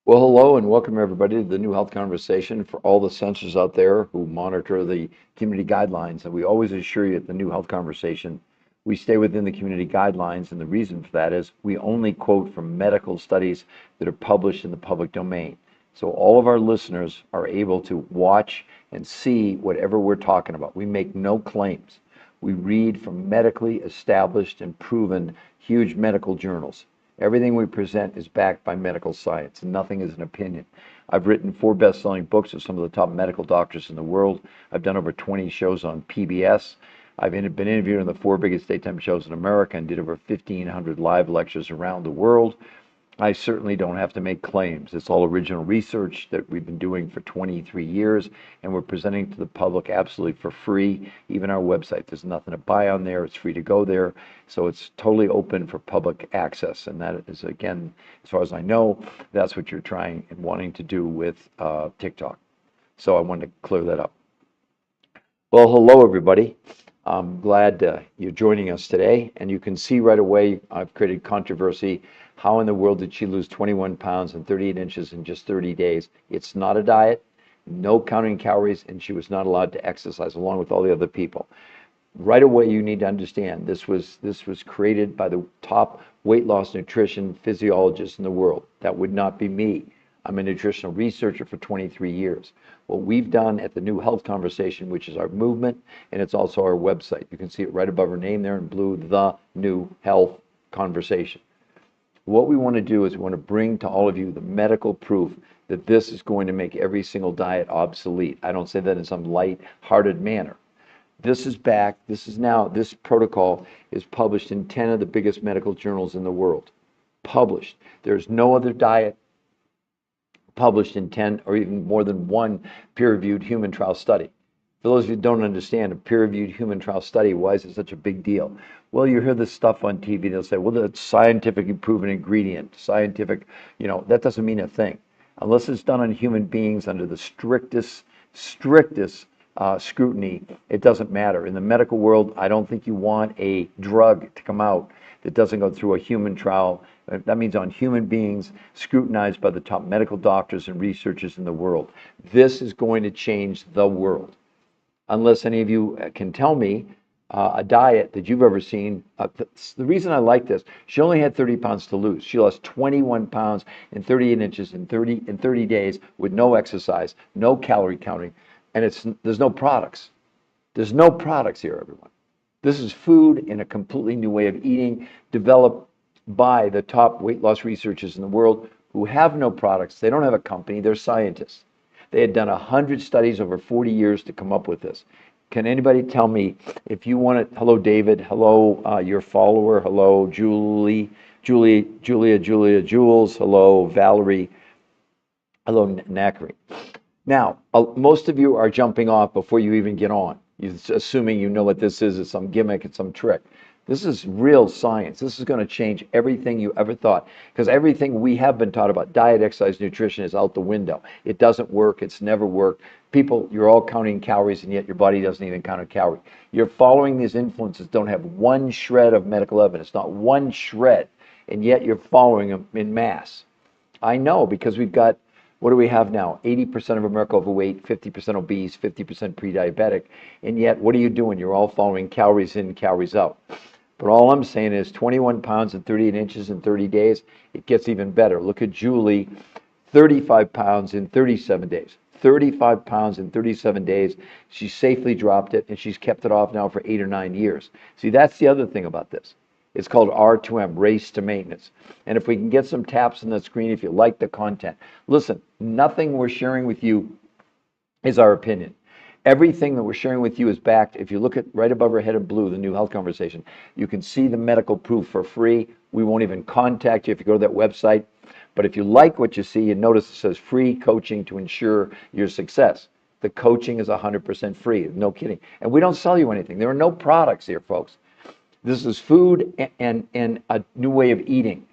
Well, hello and welcome everybody to the New Health Conversation for all the censors out there who monitor the community guidelines. And we always assure you at the New Health Conversation, we stay within the community guidelines. And the reason for that is we only quote from medical studies that are published in the public domain. So all of our listeners are able to watch and see whatever we're talking about. We make no claims. We read from medically established and proven huge medical journals. Everything we present is backed by medical science, and nothing is an opinion. I've written 4 best-selling books with some of the top medical doctors in the world. I've done over 20 shows on PBS. I've been interviewed on the 4 biggest daytime shows in America and did over 1,500 live lectures around the world. I certainly don't have to make claims. It's all original research that we've been doing for 23 years, and we're presenting to the public absolutely for free. Even our website, there's nothing to buy on there. It's free to go there. So it's totally open for public access. And that is, again, as far as I know, that's what you're trying and wanting to do with TikTok. So I wanted to clear that up. Well, hello, everybody. I'm glad you're joining us today. And you can see right away, I've created controversy. How in the world did she lose 21 pounds and 38 inches in just 30 days? It's not a diet, no counting calories, and she was not allowed to exercise along with all the other people. Right away, you need to understand this was created by the top weight loss nutrition physiologists in the world. That would not be me. I'm a nutritional researcher for 23 years. What we've done at the New Health Conversation, which is our movement, and it's also our website. You can see it right above her name there in blue, The New Health Conversation. What we want to do is we want to bring to all of you the medical proof that this is going to make every single diet obsolete. I don't say that in some light-hearted manner. This is back, this protocol is published in 10 of the biggest medical journals in the world. Published. There's no other diet published in 10 or even more than one peer-reviewed human trial study. For those of you who don't understand, a peer-reviewed human trial study, why is it such a big deal? Well, you hear this stuff on TV, they'll say, well, that's scientifically proven ingredient, scientific, that doesn't mean a thing. Unless it's done on human beings under the strictest scrutiny, it doesn't matter. In the medical world, I don't think you want a drug to come out that doesn't go through a human trial. That means on human beings, scrutinized by the top medical doctors and researchers in the world. This is going to change the world. Unless any of you can tell me a diet that you've ever seen. The reason I like this, she only had 30 pounds to lose. She lost 21 pounds and 38 inches in 30 days with no exercise, no calorie counting, and there's no products. There's no products here, everyone. This is food in a completely new way of eating, developed by the top weight loss researchers in the world who have no products. They don't have a company. They're scientists. They had done 100 studies over 40 years to come up with this. Can anybody tell me if you want it? Hello, David. Hello, your follower. Hello, Julia, Jules. Hello, Valerie. Hello, Nakri. Now, most of you are jumping off before you even get on. You're assuming you know what this is. It's some gimmick. It's some trick. This is real science. This is going to change everything you ever thought. Because everything we have been taught about diet, exercise, nutrition is out the window. It doesn't work. It's never worked. People, you're all counting calories, and yet your body doesn't even count a calorie. You're following these influences, don't have one shred of medical evidence, not one shred, and yet you're following them in mass. I know, because we've got, what do we have now? 80% of America overweight, 50% obese, 50% pre-diabetic, and yet what are you doing? You're all following calories in, calories out. But all I'm saying is 21 pounds and 38 inches in 30 days, it gets even better. Look at Julie, 35 pounds in 37 days. 35 pounds in 37 days. She safely dropped it, and she's kept it off now for 8 or 9 years. See, that's the other thing about this. It's called R2M, Race to Maintenance. And if we can get some taps on the screen, if you like the content. Listen, nothing we're sharing with you is our opinion. Everything that we're sharing with you is backed. If you look at right above our head in blue, the New Health Conversation, you can see the medical proof for free. We won't even contact you if you go to that website. But if you like what you see, you notice it says free coaching to ensure your success. The coaching is 100% free, no kidding. And we don't sell you anything. There are no products here, folks. This is food and a new way of eating.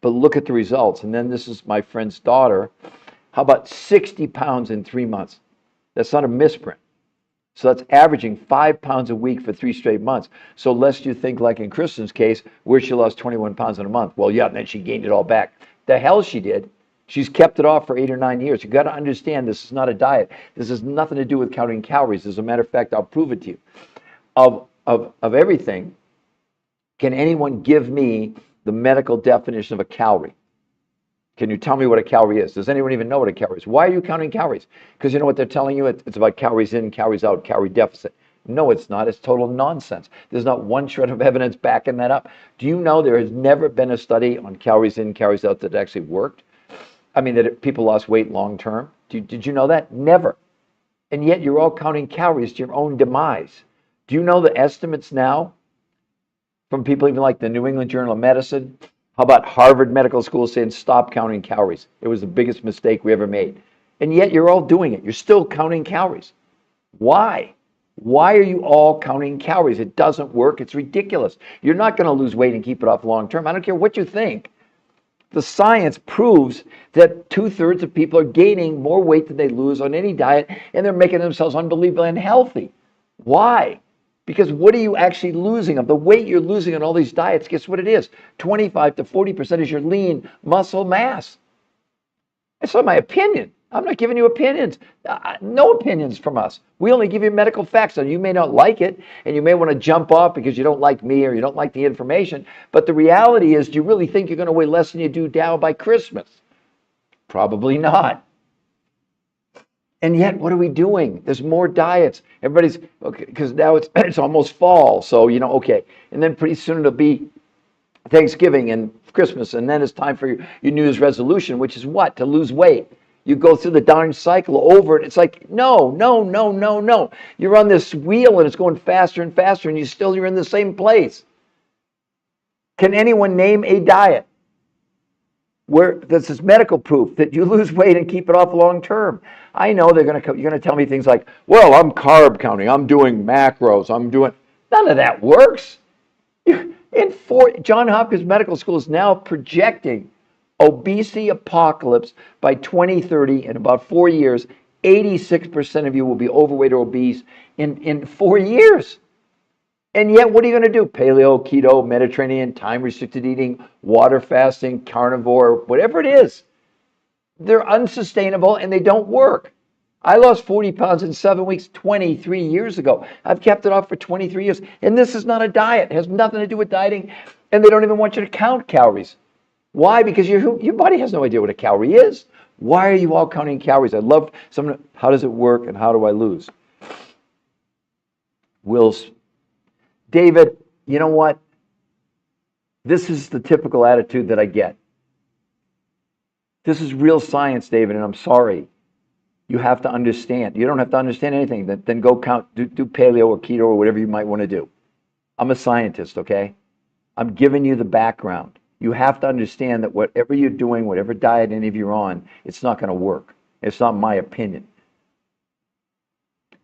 But look at the results. And then this is my friend's daughter. How about 60 pounds in 3 months? That's not a misprint. So that's averaging 5 pounds a week for 3 straight months. So lest you think, like in Kristen's case, where she lost 21 pounds in a month. Well, yeah, and then she gained it all back. The hell she did. She's kept it off for 8 or 9 years. You got to understand this is not a diet. This has nothing to do with counting calories. As a matter of fact, I'll prove it to you. Of everything, can anyone give me the medical definition of a calorie? Can you tell me what a calorie is? Does anyone even know what a calorie is? Why are you counting calories? Because you know what they're telling you? It's about calories in, calories out, calorie deficit. No, it's not. It's total nonsense. There's not one shred of evidence backing that up. Do you know there has never been a study on calories in, calories out that actually worked? I mean, that people lost weight long term. Did you know that? Never. And yet you're all counting calories to your own demise. Do you know the estimates now from people even like the New England Journal of Medicine? How about Harvard Medical School saying stop counting calories? It was the biggest mistake we ever made. And yet you're all doing it. You're still counting calories. Why? Why are you all counting calories? It doesn't work. It's ridiculous. You're not going to lose weight and keep it off long term. I don't care what you think. The science proves that 2/3 of people are gaining more weight than they lose on any diet, and they're making themselves unbelievably unhealthy. Why? Because what are you actually losing? Of the weight you're losing on all these diets, guess what it is? 25 to 40% is your lean muscle mass. It's not my opinion. I'm not giving you opinions. No opinions from us. We only give you medical facts. And you may not like it, and you may want to jump off because you don't like me or you don't like the information. But the reality is, do you really think you're going to weigh less than you do now by Christmas? Probably not. And yet, what are we doing? There's more diets. Everybody's, okay, because now it's almost fall. So, okay. And then pretty soon it'll be Thanksgiving and Christmas. And then it's time for your New Year's resolution, which is what? To lose weight. You go through the darn cycle over it. It's like, no, no, no, no, no. You're on this wheel and it's going faster and faster and you're in the same place. Can anyone name a diet where this is medical proof that you lose weight and keep it off long term? I know you're going to tell me things like, well, I'm carb counting, I'm doing macros, none of that works. John Hopkins Medical School is now projecting obesity apocalypse by 2030. In about 4 years, 86% of you will be overweight or obese in 4 years. And yet, what are you going to do? Paleo, keto, Mediterranean, time-restricted eating, water fasting, carnivore, whatever it is. They're unsustainable and they don't work. I lost 40 pounds in 7 weeks 23 years ago. I've kept it off for 23 years. And this is not a diet. It has nothing to do with dieting. And they don't even want you to count calories. Why? Because your body has no idea what a calorie is. Why are you all counting calories? I love someone. How does it work and how do I lose? David, you know what? This is the typical attitude that I get. This is real science, David, and I'm sorry. You have to understand. You don't have to understand anything. Then go do paleo or keto or whatever you might want to do. I'm a scientist, okay? I'm giving you the background. You have to understand that whatever you're doing, whatever diet any of you are on, it's not going to work. It's not my opinion.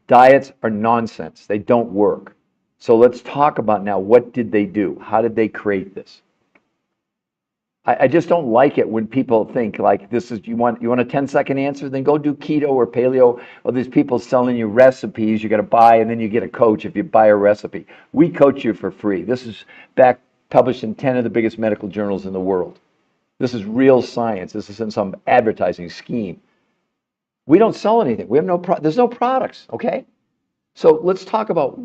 Diets are nonsense. They don't work. So let's talk about now, what did they do? How did they create this? I just don't like it when people think like this is, you want a 10-second answer, then go do keto or paleo, or there's people selling you recipes you got to buy, and then you get a coach if you buy a recipe. We coach you for free. This is published in 10 of the biggest medical journals in the world. This is real science. This isn't some advertising scheme. We don't sell anything. We have there's no products, okay? So let's talk about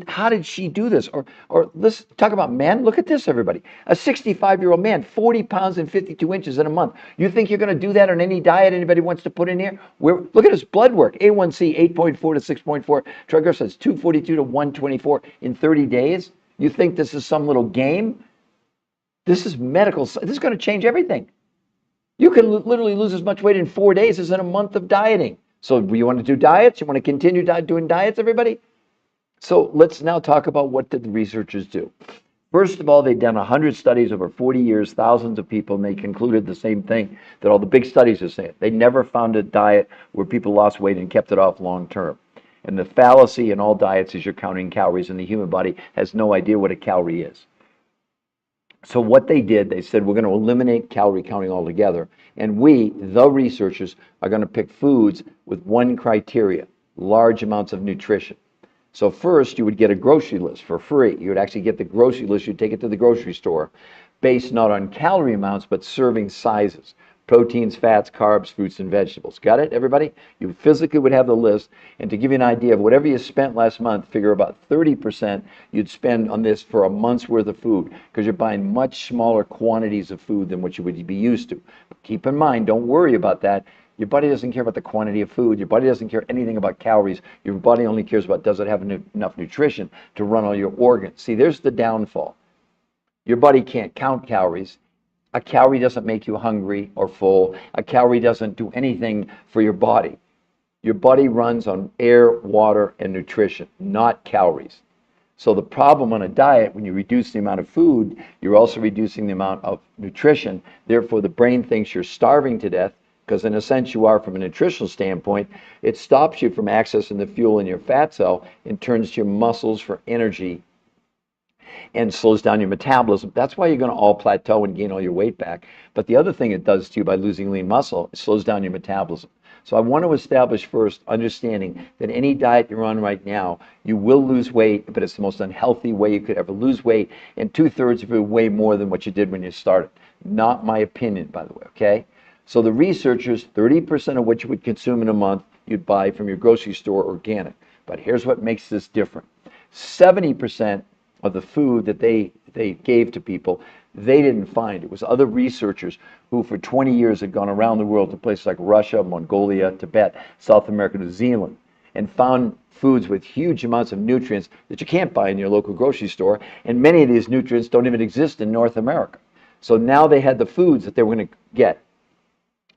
how did she do this? Or let's talk about men. Look at this, everybody. A 65-year-old man, 40 pounds and 52 inches in a month. You think you're going to do that on any diet anybody wants to put in here? Look at his blood work. A1C 8.4 to 6.4. Triglycerides 242 to 124 in 30 days. You think this is some little game? This is medical. This is going to change everything. You can literally lose as much weight in 4 days as in a month of dieting. So you want to do diets? You want to continue doing diets, everybody? So let's now talk about what did the researchers do. First of all, they'd done 100 studies over 40 years, thousands of people, and they concluded the same thing that all the big studies are saying. They never found a diet where people lost weight and kept it off long term. And the fallacy in all diets is you're counting calories, and the human body has no idea what a calorie is. So what they did, they said, we're going to eliminate calorie counting altogether. And we, the researchers, are going to pick foods with one criteria: large amounts of nutrition. So first, you would get a grocery list for free. You would actually get the grocery list. You'd take it to the grocery store based not on calorie amounts, but serving sizes. proteins, fats, carbs, fruits, and vegetables. Got it, everybody? You physically would have the list. And to give you an idea of whatever you spent last month, figure about 30% you'd spend on this for a month's worth of food, because you're buying much smaller quantities of food than what you would be used to. But keep in mind, don't worry about that. Your body doesn't care about the quantity of food. Your body doesn't care anything about calories. Your body only cares about, does it have enough nutrition to run all your organs. See, there's the downfall. Your body can't count calories. A calorie doesn't make you hungry or full. A calorie doesn't do anything for your body. Your body runs on air, water, and nutrition, not calories. So the problem on a diet, when you reduce the amount of food, you're also reducing the amount of nutrition. Therefore, the brain thinks you're starving to death, because in a sense you are from a nutritional standpoint. It stops you from accessing the fuel in your fat cell and turns to your muscles for energy and slows down your metabolism. That's why you're going to all plateau and gain all your weight back. But the other thing it does to you by losing lean muscle, it slows down your metabolism. So I want to establish first, understanding that any diet you're on right now, you will lose weight, but it's the most unhealthy way you could ever lose weight, and 2/3 of it way more than what you did when you started. Not my opinion, by the way, okay? So the researchers, 30% of what you would consume in a month, you'd buy from your grocery store organic. But here's what makes this different. 70% of the food that they gave to people, they didn't find. It was other researchers who for 20 years had gone around the world to places like Russia, Mongolia, Tibet, South America, New Zealand, and found foods with huge amounts of nutrients that you can't buy in your local grocery store, and many of these nutrients don't even exist in North America. So now they had the foods that they were going to get.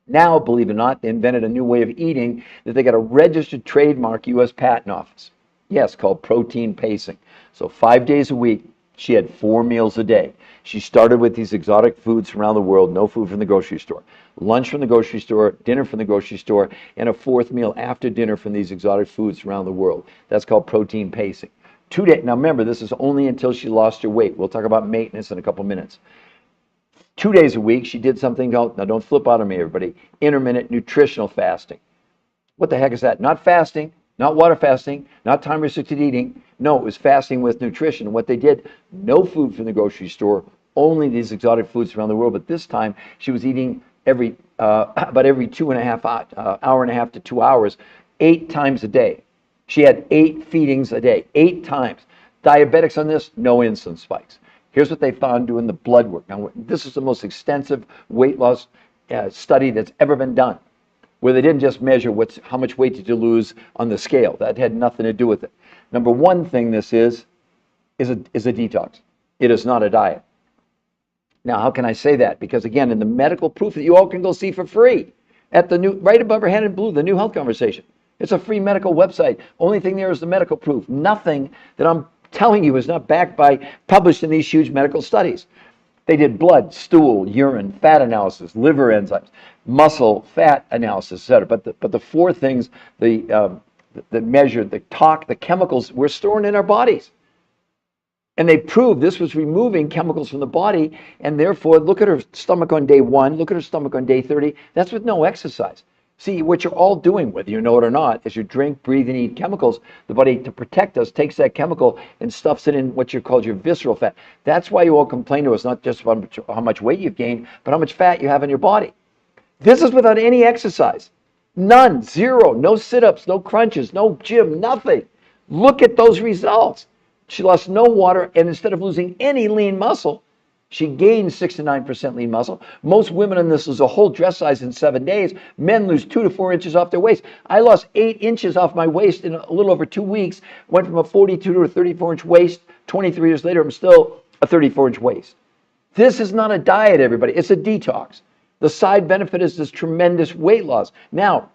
Now, believe it or not, they invented a new way of eating that they got a registered trademark U.S. Patent Office. Yes, called protein pacing. So 5 days a week, she had 4 meals a day. She started with these exotic foods from around the world, no food from the grocery store. Lunch from the grocery store, dinner from the grocery store, and a 4th meal after dinner from these exotic foods around the world. That's called protein pacing. 2 days. Now remember, this is only until she lost her weight. We'll talk about maintenance in a couple minutes. 2 days a week, she did something called, now don't flip out on me, everybody, intermittent nutritional fasting. What the heck is that? Not fasting, not water fasting, not time-restricted eating. No, it was fasting with nutrition. What they did, no food from the grocery store, only these exotic foods around the world. But this time, she was eating about every 2.5 hour and a half to 2 hours, 8 times a day. She had 8 feedings a day, 8 times. Diabetics on this, no insulin spikes. Here's what they found doing the blood work. Now, this is the most extensive weight loss study that's ever been done, where they didn't just measure how much weight did you lose on the scale. That had nothing to do with it. Number one thing this is a detox. It is not a diet. Now, how can I say that? Because again, in the medical proof that you all can go see for free at the new, right above her head in blue, the New Health Conversation. It's a free medical website. Only thing there is the medical proof. Nothing that I'm telling you is not backed by, published in these huge medical studies. They did blood, stool, urine, fat analysis, liver enzymes, muscle, fat analysis, etc. But the 4 things that measured the chemicals we're storing in our bodies. And they proved this was removing chemicals from the body, and therefore, look at her stomach on day 1, look at her stomach on day 30. That's with no exercise. See, what you're all doing, whether you know it or not, is you drink, breathe, and eat chemicals. The body, to protect us, takes that chemical and stuffs it in what you call your visceral fat. That's why you all complain to us, not just about how much weight you've gained, but how much fat you have in your body. This is without any exercise. None, 0, no sit-ups, no crunches, no gym, nothing. Look at those results. She lost no water, and instead of losing any lean muscle, she gained 6 to 9% lean muscle. Most women in this lose a whole dress size in 7 days. Men lose 2 to 4 inches off their waist. I lost 8 inches off my waist in a little over 2 weeks. Went from a 42 to a 34-inch waist. 23 years later, I'm still a 34-inch waist. This is not a diet, everybody. It's a detox. The side benefit is this tremendous weight loss. Now,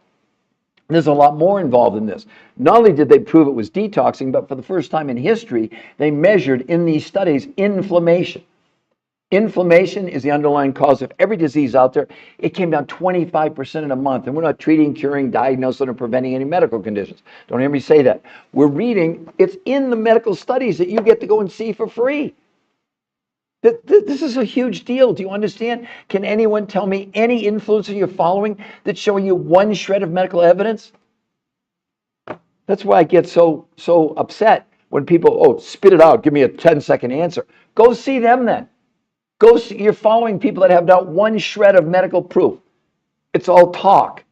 there's a lot more involved in this. Not only did they prove it was detoxing, but for the first time in history, they measured in these studies inflammation. Inflammation is the underlying cause of every disease out there. It came down 25% in a month. And we're not treating, curing, diagnosing, or preventing any medical conditions. Don't hear me say that. We're reading, it's in the medical studies that you get to go and see for free. This is a huge deal. Do you understand? Can anyone tell me any influencer you're following that's showing you one shred of medical evidence? That's why I get so upset when people, spit it out, give me a 10-second answer. Go see them then. Go see, you're following people that have not one shred of medical proof. It's all talk.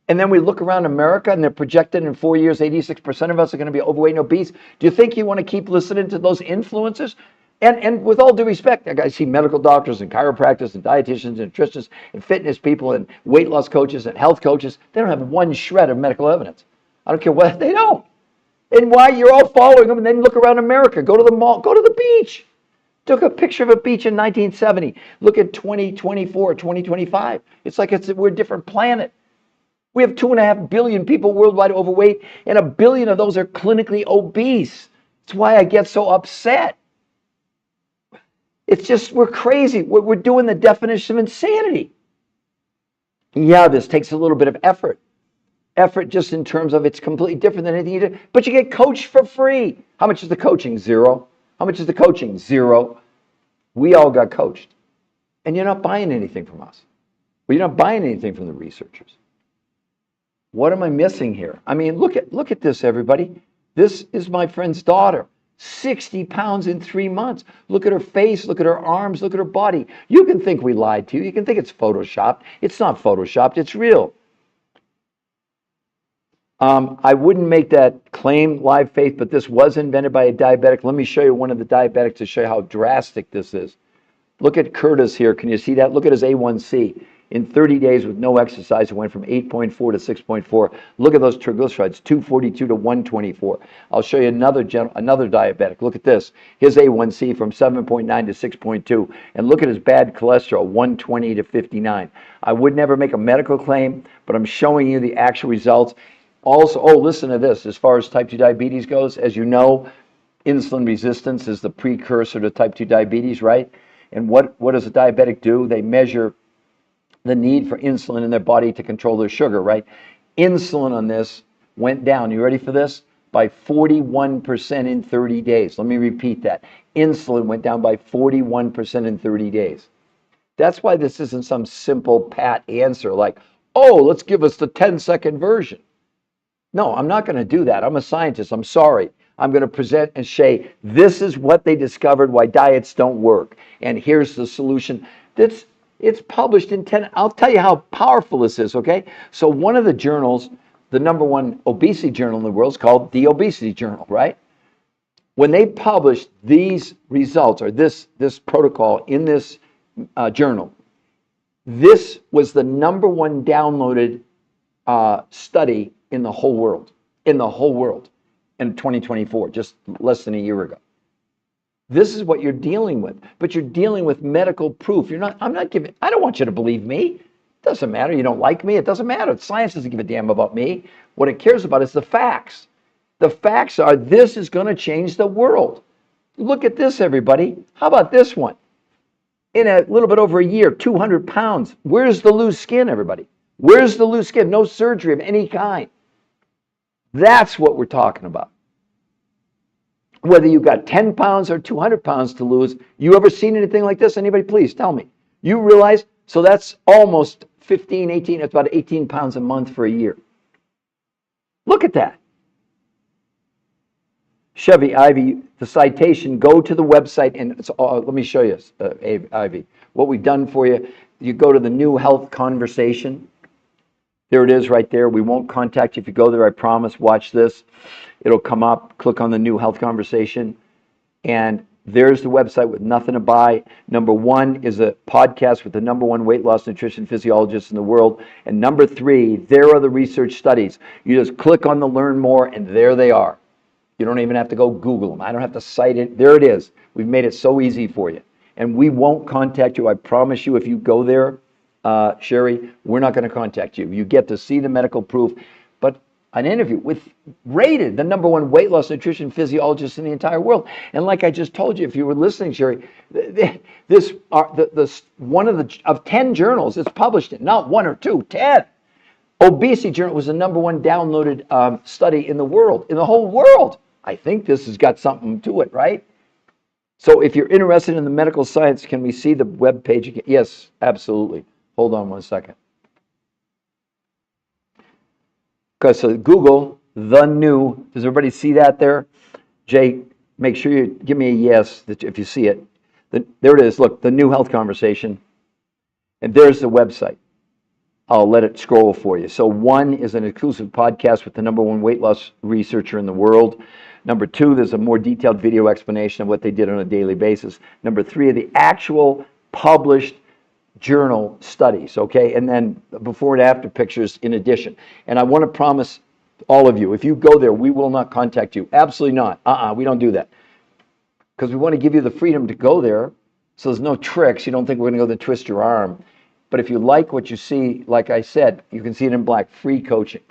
And then we look around America and they're projected in 4 years, 86% of us are going to be overweight and obese. Do you think you want to keep listening to those influencers? And with all due respect, I see medical doctors and chiropractors and dietitians and nutritionists and fitness people and weight loss coaches and health coaches. They don't have one shred of medical evidence. I don't care what they don't. And why you're all following them, and then look around America. Go to the mall, go to the beach. Took a picture of a beach in 1970. Look at 2024, 2025. It's like we're a different planet. We have 2.5 billion people worldwide overweight, and 1 billion of those are clinically obese. That's why I get so upset. It's just, we're crazy. We're doing the definition of insanity. Yeah, this takes a little bit of effort. Effort just in terms of it's completely different than anything you do. But you get coached for free. How much is the coaching? Zero. How much is the coaching? Zero. We all got coached. And you're not buying anything from us. Well, you're not buying anything from the researchers. What am I missing here? I mean, look at this, everybody. This is my friend's daughter. 60 pounds in 3 months. Look at her face, look at her arms, look at her body. You can think we lied to you. You can think it's photoshopped. It's not photoshopped, it's real. I wouldn't make that claim, live faith, but this was invented by a diabetic. Let me show you one of the diabetics to show you how drastic this is. Look at Curtis here. Can you see that? Look at his A1C. In 30 days with no exercise, it went from 8.4 to 6.4. Look at those triglycerides, 242 to 124. I'll show you another diabetic. Look at this. His A1C from 7.9 to 6.2. And look at his bad cholesterol, 120 to 59. I would never make a medical claim, but I'm showing you the actual results. Also, oh, listen to this. As far as type 2 diabetes goes, as you know, insulin resistance is the precursor to type 2 diabetes, right? And what does a diabetic do? They measure the need for insulin in their body to control their sugar, right? Insulin on this went down, you ready for this? By 41% in 30 days. Let me repeat that. Insulin went down by 41% in 30 days. That's why this isn't some simple, pat answer like, oh, let's give us the 10-second version. No, I'm not going to do that. I'm a scientist. I'm sorry. I'm going to present and say, this is what they discovered why diets don't work. And here's the solution. It's published in 10. I'll tell you how powerful this is, okay? So one of the journals, the #1 obesity journal in the world, is called the Obesity Journal, right? When they published these results, or this protocol in this journal, this was the #1 downloaded study in the whole world, in 2024, just less than a year ago. This is what you're dealing with, but you're dealing with medical proof. I don't want you to believe me. It doesn't matter. You don't like me. It doesn't matter. Science doesn't give a damn about me. What it cares about is the facts. The facts are this is going to change the world. Look at this, everybody. How about this one? In a little bit over a year, 200 pounds. Where's the loose skin, everybody? Where's the loose skin? No surgery of any kind. That's what we're talking about. Whether you've got 10 pounds or 200 pounds to lose, you ever seen anything like this? Anybody, please tell me. You realize, so that's almost 15, 18, it's about 18 pounds a month for a year. Look at that. Chevy, Ivy, the citation, go to the website and let me show you, Ivy, what we've done for you. You go to the New Health Conversation. There it is right there. We won't contact you if you go there, I promise. Watch this. It'll come up. Click on the New Health Conversation. And there's the website with nothing to buy. #1 is a podcast with the #1 weight loss nutrition physiologist in the world. And #3, there are the research studies. You just click on the Learn More, and there they are. You don't even have to go Google them. I don't have to cite it. There it is. We've made it so easy for you. And we won't contact you. I promise you, if you go there, Sherry, we're not going to contact you. You get to see the medical proof. But an interview with rated the #1 weight loss nutrition physiologist in the entire world. And like I just told you, if you were listening, Sherry, this one of 10 journals it's published in, not 1 or 2, 10. Obesity Journal was the #1 downloaded study in the world, in the whole world. I think this has got something to it, right? So if you're interested in the medical science, can we see the web page again? Yes, absolutely. Hold on one second. Okay, so Google, the new, does everybody see that there? Jay, make sure you give me a yes if you see it. There it is, look, the New Health Conversation. And there's the website. I'll let it scroll for you. So 1 is an exclusive podcast with the #1 weight loss researcher in the world. #2, there's a more detailed video explanation of what they did on a daily basis. #3 are the actual published journal studies, okay? And then before and after pictures in addition. And I want to promise all of you, if you go there, we will not contact you. Absolutely not. We don't do that. Because we want to give you the freedom to go there, so there's no tricks. You don't think we're going to go there twist your arm. But if you like what you see, like I said, you can see it in black, free coaching.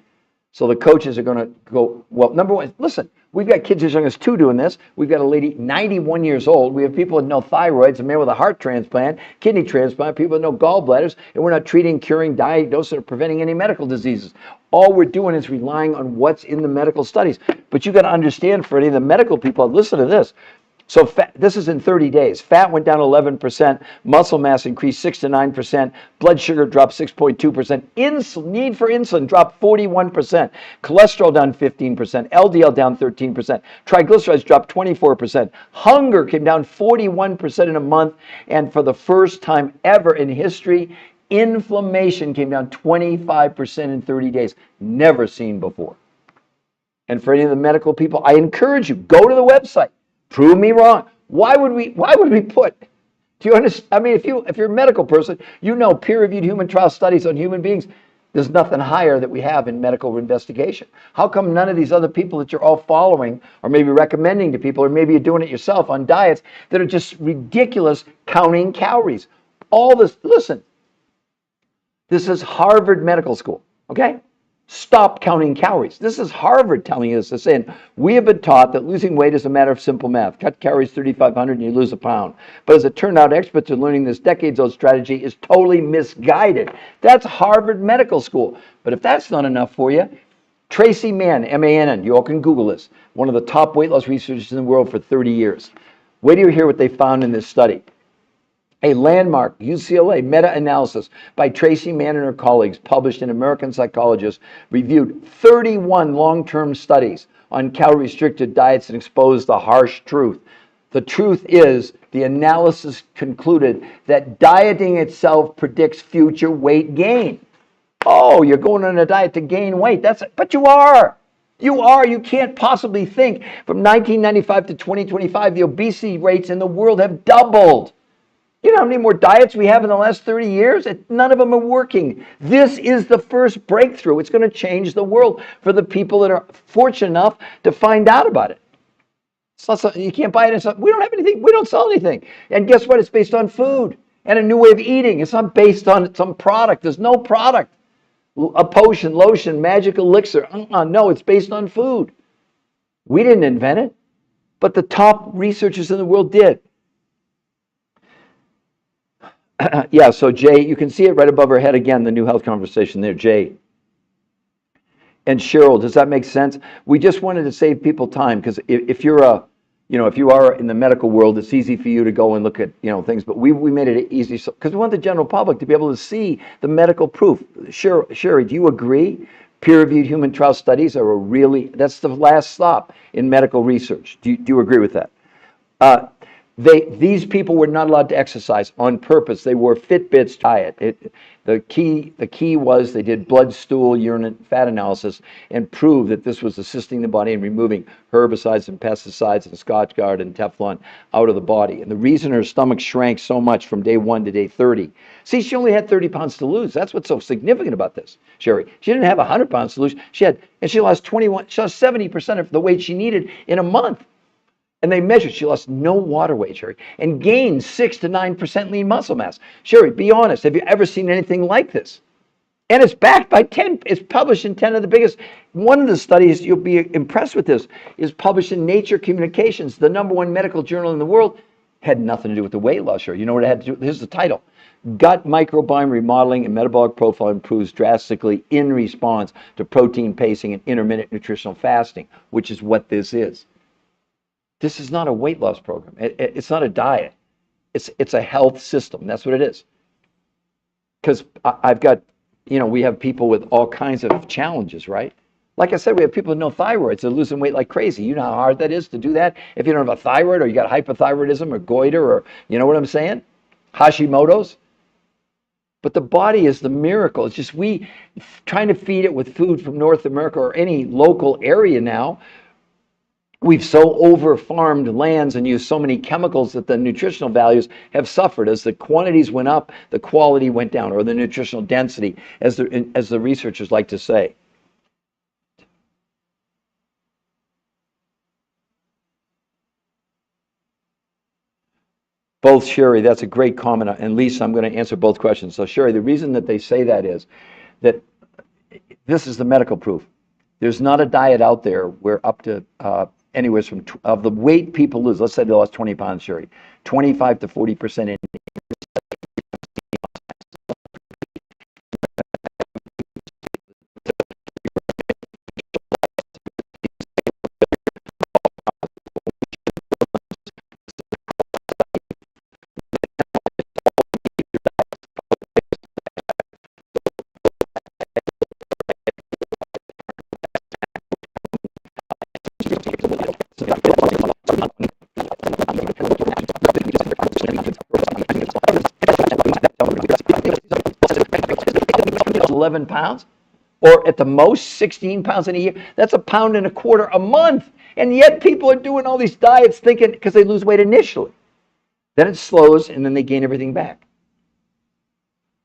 So the coaches are going to go, well, #1, listen, we've got kids as young as 2 doing this. We've got a lady 91 years old. We have people with no thyroids, a man with a heart transplant, kidney transplant, people with no gallbladders, and we're not treating, curing, diagnosing, or preventing any medical diseases. All we're doing is relying on what's in the medical studies. But you got to understand, for any of the medical people, listen to this. So this is in 30 days. Fat went down 11%, muscle mass increased 6 to 9%, blood sugar dropped 6.2%, need for insulin dropped 41%, cholesterol down 15%, LDL down 13%, triglycerides dropped 24%, hunger came down 41% in a month, and for the first time ever in history, inflammation came down 25% in 30 days. Never seen before. And for any of the medical people, I encourage you, go to the website. Prove me wrong. Why would we put? Do you understand? I mean, if you're a medical person, you know peer-reviewed human trial studies on human beings. There's nothing higher that we have in medical investigation. How come none of these other people that you're all following, or maybe recommending to people, or maybe you're doing it yourself on diets that are just ridiculous, counting calories? All this. Listen, this is Harvard Medical School. Okay. Stop counting calories. This is Harvard telling us this, saying we have been taught that losing weight is a matter of simple math. Cut calories 3,500 and you lose a pound. But as it turned out, experts are learning this decades-old strategy is totally misguided. That's Harvard Medical School. But if that's not enough for you, Tracy Mann, M-A-N-N, you all can Google this, one of the top weight loss researchers in the world for 30 years. Wait till you hear what they found in this study. A landmark UCLA meta-analysis by Tracy Mann and her colleagues, published in American Psychologist, reviewed 31 long-term studies on calorie-restricted diets and exposed the harsh truth. The truth is, the analysis concluded that dieting itself predicts future weight gain. Oh, you're going on a diet to gain weight. But you are. You can't possibly think. From 1995 to 2025, the obesity rates in the world have doubled. You know how many more diets we have in the last 30 years? None of them are working. This is the first breakthrough. It's going to change the world for the people that are fortunate enough to find out about it. It's not something, you can't buy it. We don't have anything. We don't sell anything. And guess what? It's based on food and a new way of eating. It's not based on some product. There's no product. A potion, lotion, magic elixir. No, it's based on food. We didn't invent it, but the top researchers in the world did. Yeah, so Jay, you can see it right above her head again, the new health conversation there, Jay. And Cheryl, does that make sense? We just wanted to save people time, because if you are in the medical world, it's easy for you to go and look at, things, but we made it easy because we want the general public to be able to see the medical proof. Sherry, do you agree? Peer-reviewed human trial studies are that's the last stop in medical research. Do you agree with that? These people were not allowed to exercise on purpose. They wore Fitbits diet. The key was they did blood, stool, urine, and fat analysis and proved that this was assisting the body in removing herbicides and pesticides and Scotchgard and Teflon out of the body. And the reason her stomach shrank so much from day 1 to day 30, see, she only had 30 pounds to lose. That's what's so significant about this, Sherry. She didn't have 100 pounds to lose. She lost 70% of the weight she needed in a month. And they measured, she lost no water weight, Sherry, and gained 6 to 9% lean muscle mass. Sherry, be honest, have you ever seen anything like this? And it's backed by it's published in 10 of the biggest. One of the studies, you'll be impressed with this, is published in Nature Communications, the #1 medical journal in the world. Had nothing to do with the weight loss, Sherry. You know what it had to do? Here's the title. Gut microbiome remodeling and metabolic profile improves drastically in response to protein pacing and intermittent nutritional fasting, which is what this is. This is not a weight loss program. It's not a diet. It's a health system. That's what it is. Because I've got, we have people with all kinds of challenges, right? Like I said, we have people with no thyroids. They're losing weight like crazy. You know how hard that is to do that if you don't have a thyroid, or you got hypothyroidism or goiter, or you know what I'm saying? Hashimoto's. But the body is the miracle. It's just we trying to feed it with food from North America or any local area now. We've so over-farmed lands and used so many chemicals that the nutritional values have suffered. As the quantities went up, the quality went down, or the nutritional density, as the researchers like to say. Both, Sherry, that's a great comment. And Lisa, I'm going to answer both questions. So Sherry, the reason that they say that is that this is the medical proof. There's not a diet out there where up to anywhere from of the weight people lose, let's say they lost 20 pounds, Sherry, 25 to 40% in 11 pounds, or at the most 16 pounds in a year. That's a pound and a quarter a month. And yet people are doing all these diets thinking because they lose weight initially. Then it slows and then they gain everything back.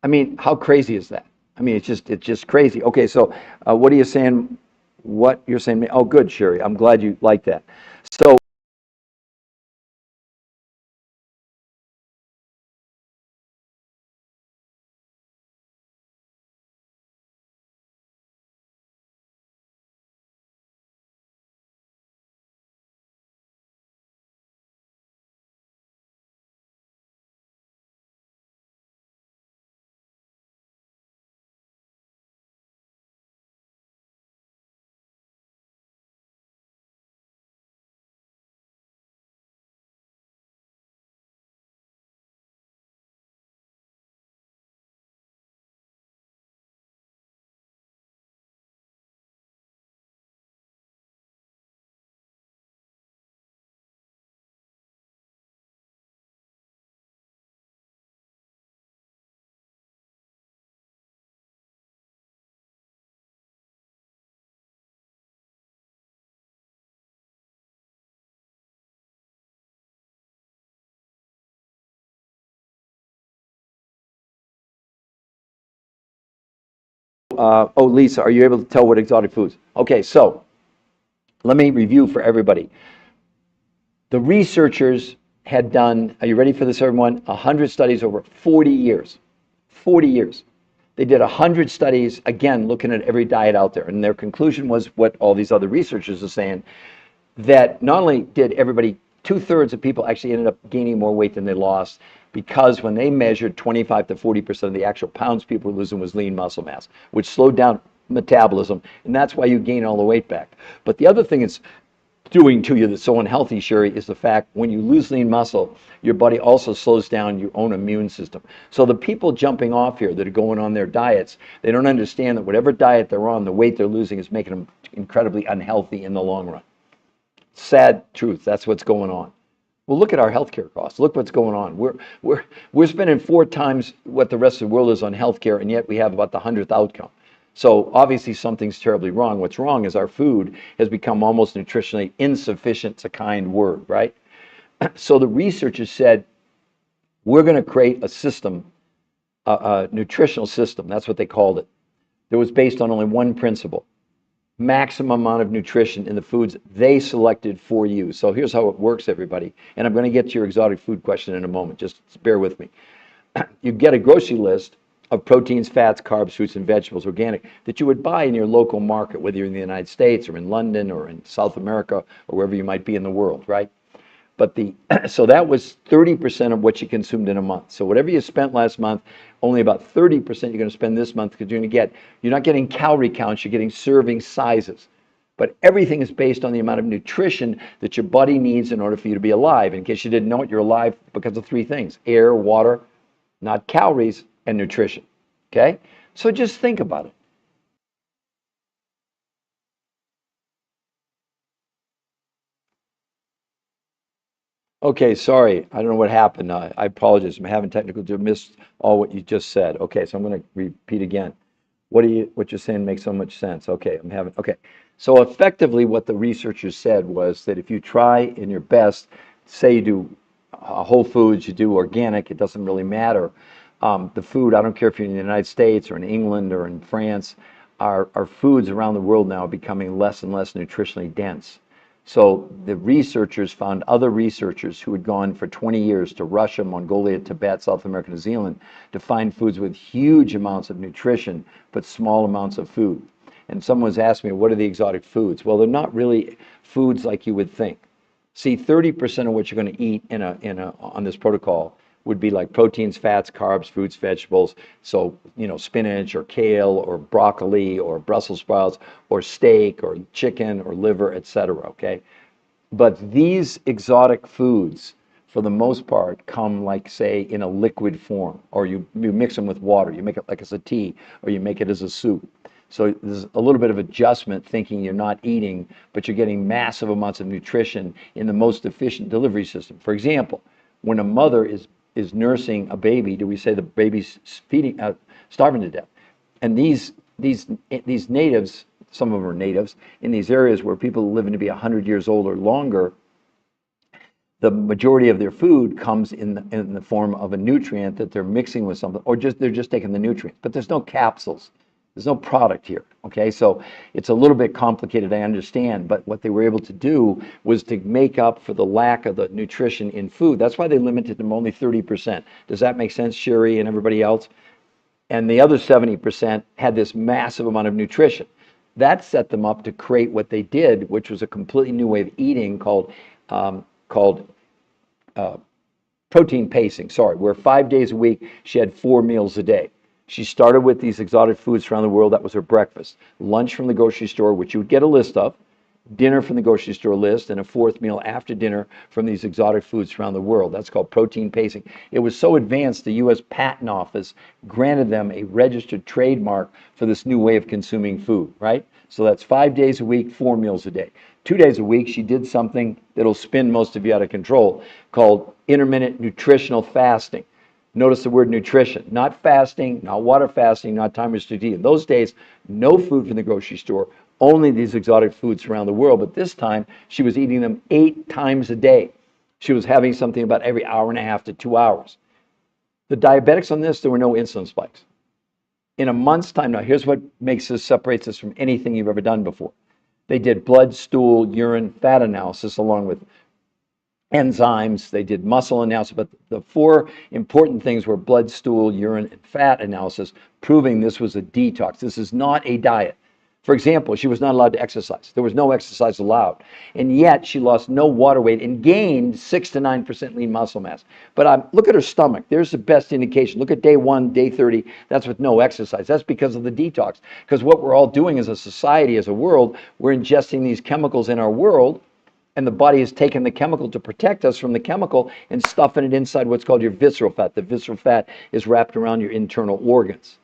I mean, how crazy is that? I mean, it's just crazy. Okay, so what are you saying? What you're saying? Oh, good, Sherry. I'm glad you like that. So oh, Lisa, are you able to tell what exotic foods? Okay, so let me review for everybody. The researchers had done, are you ready for this, everyone? 100 studies over 40 years. 40 years. They did 100 studies, again, looking at every diet out there. And their conclusion was what all these other researchers are saying, that not only did everybody, 2/3 of people actually ended up gaining more weight than they lost, because when they measured 25 to 40% of the actual pounds people were losing was lean muscle mass, which slowed down metabolism, and that's why you gain all the weight back. But the other thing it's doing to you that's so unhealthy, Sherry, is the fact when you lose lean muscle, your body also slows down your own immune system. So the people jumping off here that are going on their diets, they don't understand that whatever diet they're on, the weight they're losing is making them incredibly unhealthy in the long run. Sad truth. That's what's going on. Well, look at our healthcare costs. Look what's going on. We're spending 4 times what the rest of the world is on healthcare, and yet we have about the 100th outcome. So obviously something's terribly wrong. What's wrong is our food has become almost nutritionally insufficient. It's a kind word, right? So the researchers said, we're going to create a system, a nutritional system. That's what they called it. That was based on only one principle: maximum amount of nutrition in the foods they selected for you. So here's how it works, everybody. And I'm going to get to your exotic food question in a moment. Just bear with me. You get a grocery list of proteins, fats, carbs, fruits, and vegetables, organic, that you would buy in your local market, whether you're in the United States or in London or in South America or wherever you might be in the world, right? But so that was 30% of what you consumed in a month. So whatever you spent last month, only about 30% you're going to spend this month, because you're not getting calorie counts, you're getting serving sizes. But everything is based on the amount of nutrition that your body needs in order for you to be alive. In case you didn't know it, you're alive because of 3 things: air, water, not calories, and nutrition. Okay? So just think about it. Okay, sorry. I don't know what happened. I apologize. I'm having technical, missed all what you just said. Okay, so I'm going to repeat again. What you're saying makes so much sense. Okay. So effectively what the researchers said was that if you try in your best, say you do whole foods, you do organic, it doesn't really matter. The food, I don't care if you're in the United States or in England or in France, our foods around the world now are becoming less and less nutritionally dense. So the researchers found other researchers who had gone for 20 years to Russia, Mongolia, Tibet, South America, New Zealand to find foods with huge amounts of nutrition, but small amounts of food. And someone was asking me, what are the exotic foods? Well, they're not really foods like you would think. See, 30% of what you're going to eat on this protocol would be like proteins, fats, carbs, fruits, vegetables. So, spinach or kale or broccoli or Brussels sprouts or steak or chicken or liver, etc. Okay. But these exotic foods, for the most part, come like, say, in a liquid form, or you mix them with water. You make it like as a tea, or you make it as a soup. So there's a little bit of adjustment thinking you're not eating, but you're getting massive amounts of nutrition in the most efficient delivery system. For example, when a mother is nursing a baby, do we say the baby's starving to death? And these natives, some of them are natives, in these areas where people are living to be 100 years old or longer, the majority of their food comes in the form of a nutrient that they're mixing with something, or they're just taking the nutrients. But there's no capsules. There's no product here, okay? So it's a little bit complicated, I understand, but what they were able to do was to make up for the lack of the nutrition in food. That's why they limited them only 30%. Does that make sense, Sherry and everybody else? And the other 70% had this massive amount of nutrition. That set them up to create what they did, which was a completely new way of eating called protein pacing, where 5 days a week she had 4 meals a day. She started with these exotic foods around the world. That was her breakfast. Lunch from the grocery store, which you would get a list of. Dinner from the grocery store list, and a fourth meal after dinner from these exotic foods around the world. That's called protein pacing. It was so advanced, the U.S. Patent Office granted them a registered trademark for this new way of consuming food, right? So that's 5 days a week, 4 meals a day. 2 days a week, she did something that'll spin most of you out of control called intermittent nutritional fasting. Notice the word nutrition, not fasting, not water fasting, not time restricted eating. In those days, no food from the grocery store, only these exotic foods around the world. But this time, she was eating them 8 times a day. She was having something about every hour and a half to 2 hours. The diabetics on this, there were no insulin spikes. In a month's time, now here's what separates us from anything you've ever done before. They did blood, stool, urine, fat analysis along with enzymes, they did muscle analysis, but the 4 important things were blood, stool, urine, and fat analysis, proving this was a detox. This is not a diet. For example, she was not allowed to exercise. There was no exercise allowed. And yet she lost no water weight and gained 6 to 9% lean muscle mass. But look at her stomach. There's the best indication. Look at day 1, day 30. That's with no exercise. That's because of the detox. Because what we're all doing as a society, as a world, we're ingesting these chemicals in our world, and the body has taken the chemical to protect us from the chemical and stuffing it inside what's called your visceral fat. The visceral fat is wrapped around your internal organs.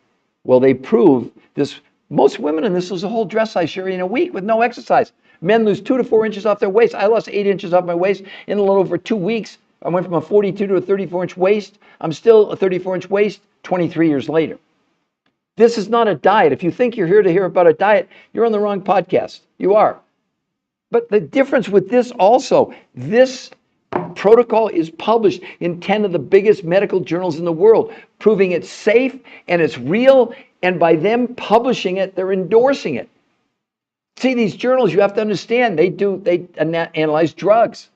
Well, they prove this. Most women, and this is a whole dress size, Sherry, in a week with no exercise. Men lose 2 to 4 inches off their waist. I lost 8 inches off my waist in a little over 2 weeks. I went from a 42 to a 34-inch waist. I'm still a 34-inch waist 23 years later. This is not a diet. If you think you're here to hear about a diet, you're on the wrong podcast. You are. But the difference with this also, this protocol is published in 10 of the biggest medical journals in the world, proving it's safe and it's real, and by them publishing it, they're endorsing it. See, these journals, you have to understand, they analyze drugs.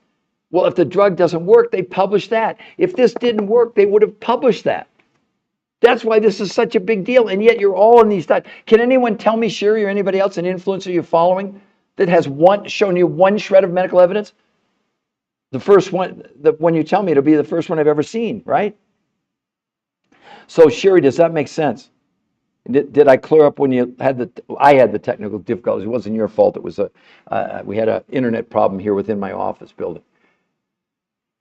Well, if the drug doesn't work, they publish that. If this didn't work, they would have published that. That's why this is such a big deal, and yet you're all in these diets. Can anyone tell me, Sherry, or anybody else, an influencer you're following, that has shown you one shred of medical evidence? The first one, when you tell me, it'll be the first one I've ever seen, right? So, Sherry, does that make sense? Did I clear up when you had I had the technical difficulties. It wasn't your fault. It was we had an internet problem here within my office building.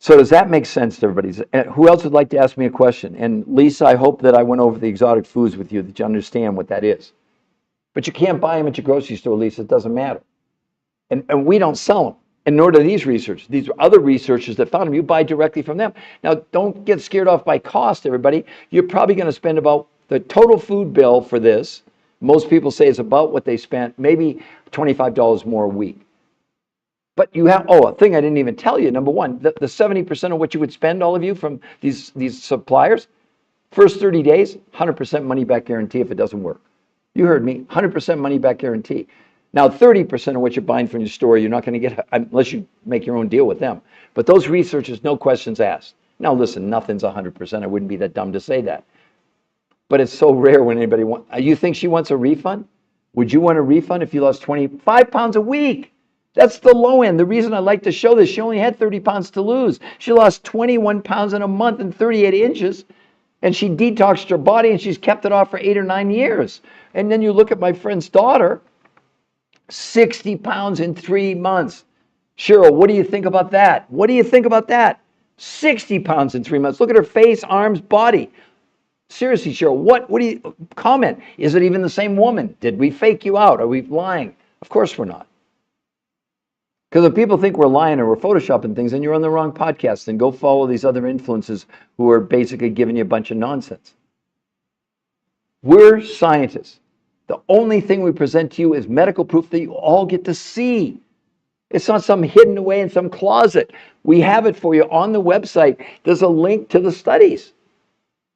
So does that make sense to everybody? Who else would like to ask me a question? And Lisa, I hope that I went over the exotic foods with you, that you understand what that is. But you can't buy them at your grocery store, Lisa. It doesn't matter. And we don't sell them. And nor do these researchers. These are other researchers that found them. You buy directly from them. Now, don't get scared off by cost, everybody. You're probably going to spend about the total food bill for this. Most people say it's about what they spent, maybe $25 more a week. But you have, a thing I didn't even tell you. Number one, the 70% of what you would spend, all of you, from these suppliers, first 30 days, 100% money back guarantee if it doesn't work. You heard me, 100% money back guarantee. Now, 30% of what you're buying from your store, you're not going to get, unless you make your own deal with them. But those researchers, no questions asked. Now, listen, nothing's 100%. I wouldn't be that dumb to say that. But it's so rare when anybody wants. You think she wants a refund? Would you want a refund if you lost 25 pounds a week? That's the low end. The reason I like to show this, she only had 30 pounds to lose. She lost 21 pounds in a month and 38 inches. And she detoxed her body and she's kept it off for 8 or 9 years. And then you look at my friend's daughter, 60 pounds in 3 months. Cheryl, what do you think about that? What do you think about that? 60 pounds in 3 months. Look at her face, arms, body. Seriously, Cheryl, what do you comment? Is it even the same woman? Did we fake you out? Are we lying? Of course we're not. Because if people think we're lying or we're photoshopping things, then you're on the wrong podcast. Then go follow these other influencers who are basically giving you a bunch of nonsense. We're scientists. The only thing we present to you is medical proof that you all get to see. It's not some hidden away in some closet. We have it for you on the website. There's a link to the studies.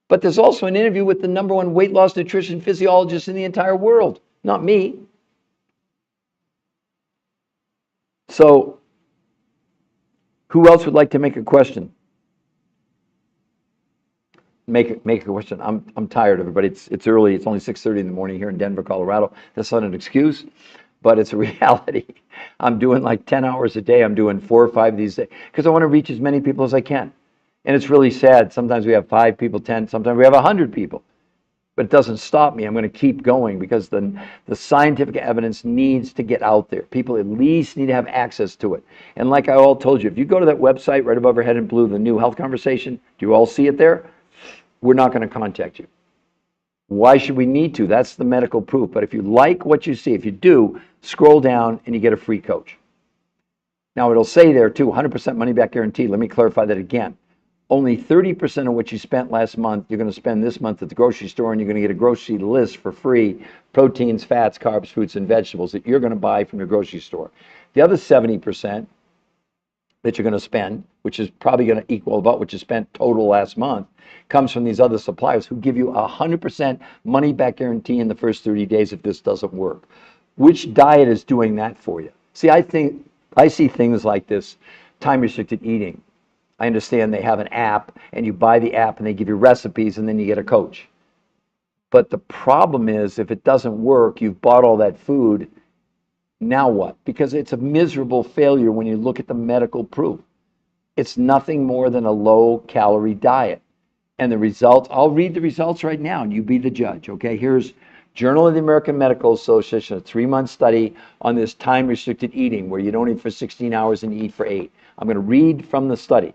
But there's also an interview with the #1 weight loss nutrition physiologist in the entire world. Not me. So, who else would like to make a question? Make a question. I'm tired, everybody. It's early. It's only 6:30 in the morning here in Denver, Colorado. That's not an excuse, but it's a reality. I'm doing like 10 hours a day. I'm doing 4 or 5 these days because I want to reach as many people as I can. And it's really sad. Sometimes we have 5 people, 10. Sometimes we have 100 people. But it doesn't stop me. I'm going to keep going because the scientific evidence needs to get out there. People at least need to have access to it. And like I all told you, if you go to that website right above our head in blue, the New Health Conversation, do you all see it there? We're not going to contact you. Why should we need to? That's the medical proof. But if you like what you see, if you do, scroll down and you get a free coach. Now it'll say there too, 100% money back guarantee. Let me clarify that again. Only 30% of what you spent last month, you're going to spend this month at the grocery store, and you're going to get a grocery list for free, proteins, fats, carbs, fruits, and vegetables that you're going to buy from your grocery store. The other 70% that you're going to spend, which is probably going to equal about what you spent total last month, comes from these other suppliers who give you 100% money back guarantee in the first 30 days if this doesn't work. Which diet is doing that for you? See, I see things like this, time-restricted eating. I understand they have an app, and you buy the app, and they give you recipes, and then you get a coach. But the problem is, if it doesn't work, you've bought all that food, now what? Because it's a miserable failure when you look at the medical proof. It's nothing more than a low-calorie diet. And the results, I'll read the results right now, and you be the judge, okay? Here's Journal of the American Medical Association, a 3-month study on this time-restricted eating, where you don't eat for 16 hours and you eat for 8. I'm going to read from the study.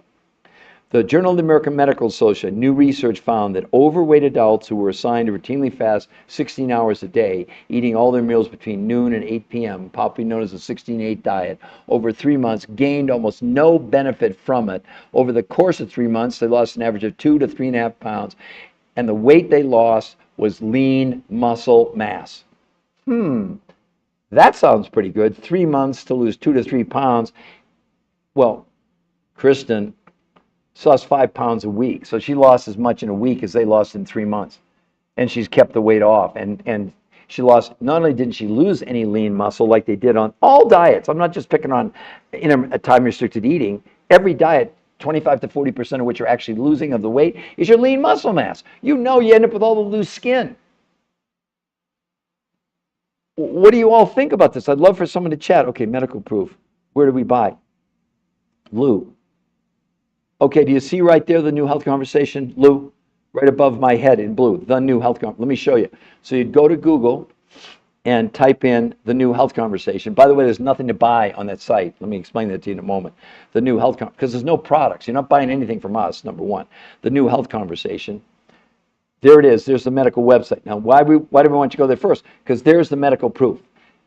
The Journal of the American Medical Association, new research found that overweight adults who were assigned to routinely fast 16 hours a day, eating all their meals between noon and 8 p.m., popularly known as the 16-8 diet, over 3 months gained almost no benefit from it. Over the course of 3 months, they lost an average of 2 to 3.5 pounds, and the weight they lost was lean muscle mass. That sounds pretty good. 3 months to lose 2 to 3 pounds. Well, Kristen lost 5 pounds a week. So she lost as much in a week as they lost in 3 months. And she's kept the weight off. And she lost, not only didn't she lose any lean muscle like they did on all diets. I'm not just picking on a time-restricted eating. Every diet, 25 to 40% of which you're actually losing of the weight is your lean muscle mass. You know you end up with all the loose skin. What do you all think about this? I'd love for someone to chat. Okay, medical proof. Where do we buy? Lou. Okay, do you see right there the New Health Conversation, Lou? Right above my head in blue, the New Health Conversation. Let me show you. So you'd go to Google and type in the New Health Conversation. By the way, there's nothing to buy on that site. Let me explain that to you in a moment. The New Health Conversation, because there's no products. You're not buying anything from us, number one. The New Health Conversation. There it is. There's the medical website. Now, why do we want you to go there first? Because there's the medical proof.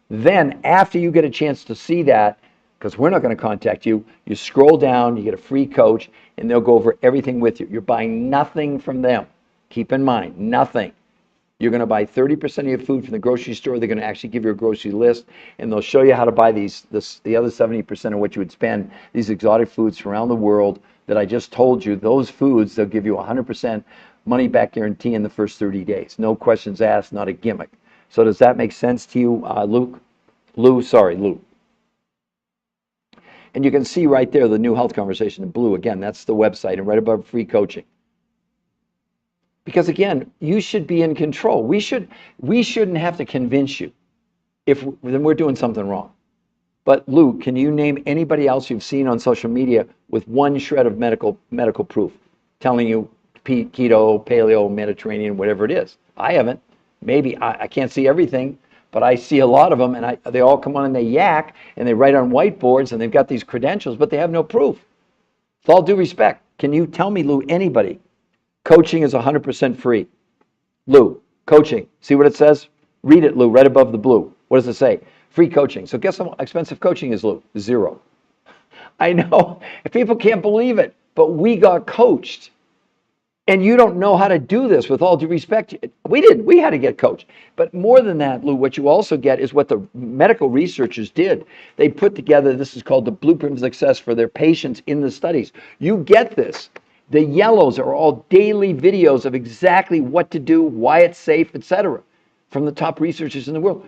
Then, after you get a chance to see that, because we're not going to contact you. You scroll down, you get a free coach, and they'll go over everything with you. You're buying nothing from them. Keep in mind, nothing. You're going to buy 30% of your food from the grocery store. They're going to actually give you a grocery list, and they'll show you how to buy the other 70% of what you would spend, these exotic foods from around the world that I just told you. Those foods, they'll give you 100% money back guarantee in the first 30 days. No questions asked, not a gimmick. So does that make sense to you, Luke? Lou. And you can see right there the new health conversation in blue. Again, that's the website, and right above free coaching. Because again, you should be in control. We shouldn't have to convince you if then we're doing something wrong. But Lou, can you name anybody else you've seen on social media with one shred of medical proof telling you keto, paleo, Mediterranean, whatever it is? I haven't. Maybe I can't see everything, but I see a lot of them, and they all come on and they yak and they write on whiteboards and they've got these credentials, but they have no proof. With all due respect, can you tell me, Lou, anybody? Coaching is 100% free. Lou, coaching. See what it says? Read it, Lou, right above the blue. What does it say? Free coaching. So guess how expensive coaching is, Lou? $0. I know. People can't believe it, but we got coached. And you don't know how to do this, with all due respect. We did. We had to get coached. But more than that, Lou, what you also get is what the medical researchers did. They put together, this is called the blueprint of success for their patients in the studies. You get this. The yellows are all daily videos of exactly what to do, why it's safe, etc., from the top researchers in the world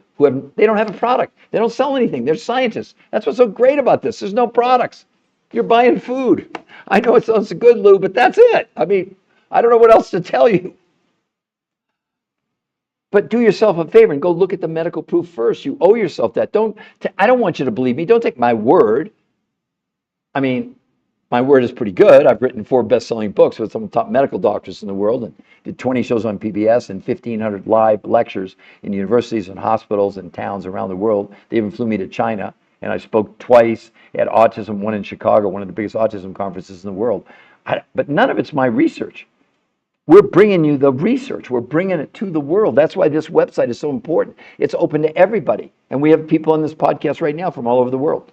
they don't have a product. They don't sell anything. They're scientists. That's what's so great about this. There's no products. You're buying food. I know it sounds good, Lou, but that's it. I mean, I don't know what else to tell you. But do yourself a favor and go look at the medical proof first. You owe yourself that. I don't want you to believe me. Don't take my word. I mean, my word is pretty good. I've written 4 best-selling books with some of the top medical doctors in the world, and did 20 shows on PBS and 1,500 live lectures in universities and hospitals and towns around the world. They even flew me to China, and I spoke twice at Autism, one in Chicago, one of the biggest autism conferences in the world. But none of it's my research. We're bringing you the research. We're bringing it to the world. That's why this website is so important. It's open to everybody, and we have people on this podcast right now from all over the world.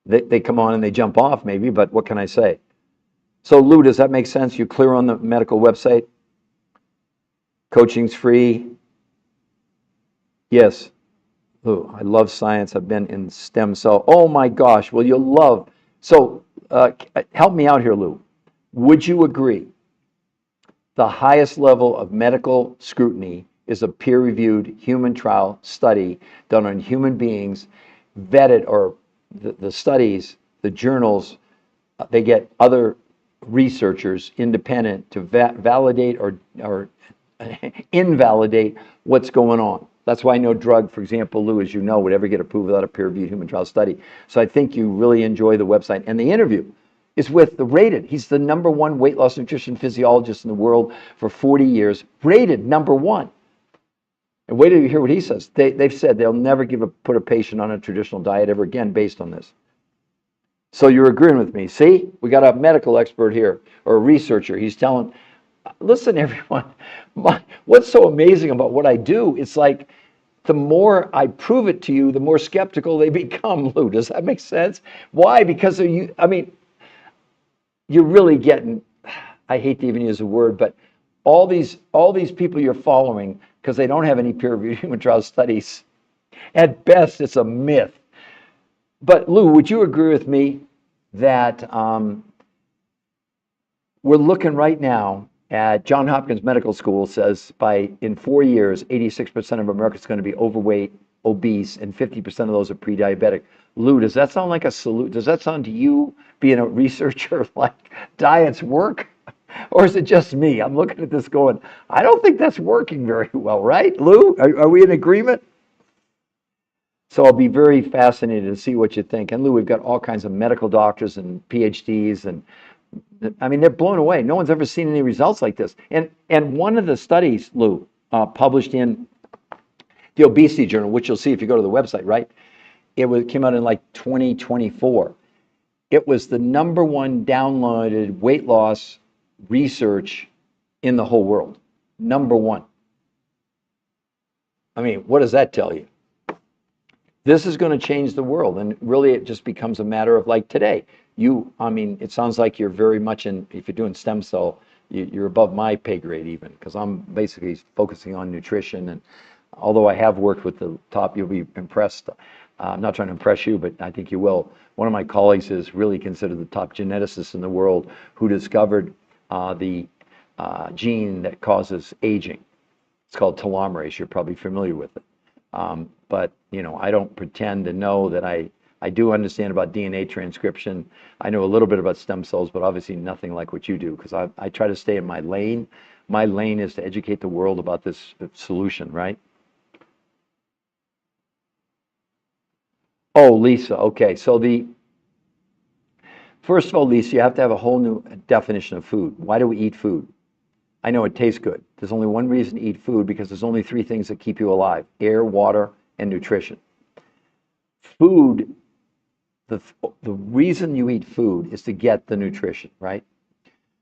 They come on and they jump off maybe, but what can I say? So Lou, does that make sense? You clear on the medical website? Coaching's free? Yes. Lou, I love science. I've been in stem cell. Oh my gosh, well you'll love. So help me out here, Lou. Would you agree the highest level of medical scrutiny is a peer-reviewed human trial study done on human beings, vetted, or the studies, the journals, they get other researchers, independent, to validate or invalidate what's going on. That's why no drug, for example, Lou, as you know, would ever get approved without a peer-reviewed human trial study. So I think you really enjoy the website. And the interview is with the rated. He's the #1 weight loss nutrition physiologist in the world for 40 years, rated #1. And wait till you hear what he says. They've said they'll never put a patient on a traditional diet ever again based on this. So you're agreeing with me. See, we got a medical expert here, or a researcher. He's telling, listen, everyone, what's so amazing about what I do, it's like the more I prove it to you, the more skeptical they become, Lou. Does that make sense? Why? Because of you. I mean, you're really getting, I hate to even use the word, but all these people you're following, because they don't have any peer-reviewed human trial studies. At best, it's a myth. But Lou, would you agree with me that we're looking right now at Johns Hopkins Medical School says in 4 years, 86% of Americans are going to be overweight, obese, and 50% of those are pre-diabetic. Lou, does that sound like a salute? Does that sound to you, being a researcher, like diets work? Or is it just me? I'm looking at this going, I don't think that's working very well, right? Lou, are we in agreement? So I'll be very fascinated to see what you think. And Lou, we've got all kinds of medical doctors and PhDs, and I mean, they're blown away. No one's ever seen any results like this. And one of the studies, Lou, published in the Obesity Journal, which you'll see if you go to the website, right? It came out in like 2024. It was the #1 downloaded weight loss research in the whole world. #1. I mean, what does that tell you? This is going to change the world. And really, it just becomes a matter of like today. I mean, it sounds like you're very much in, if you're doing stem cell, you're above my pay grade even, because I'm basically focusing on nutrition. And although I have worked with the top, you'll be impressed. I'm not trying to impress you, but I think you will. One of my colleagues is really considered the top geneticist in the world who discovered the gene that causes aging. It's called telomerase. You're probably familiar with it. But, I don't pretend to know that I do understand about DNA transcription. I know a little bit about stem cells, but obviously nothing like what you do, because I try to stay in my lane. My lane is to educate the world about this solution, right? Oh, Lisa. Okay. So first of all, Lisa, you have to have a whole new definition of food. Why do we eat food? I know it tastes good. There's only one reason to eat food, because there's only three things that keep you alive: air, water, and nutrition. Food, the reason you eat food is to get the nutrition, right?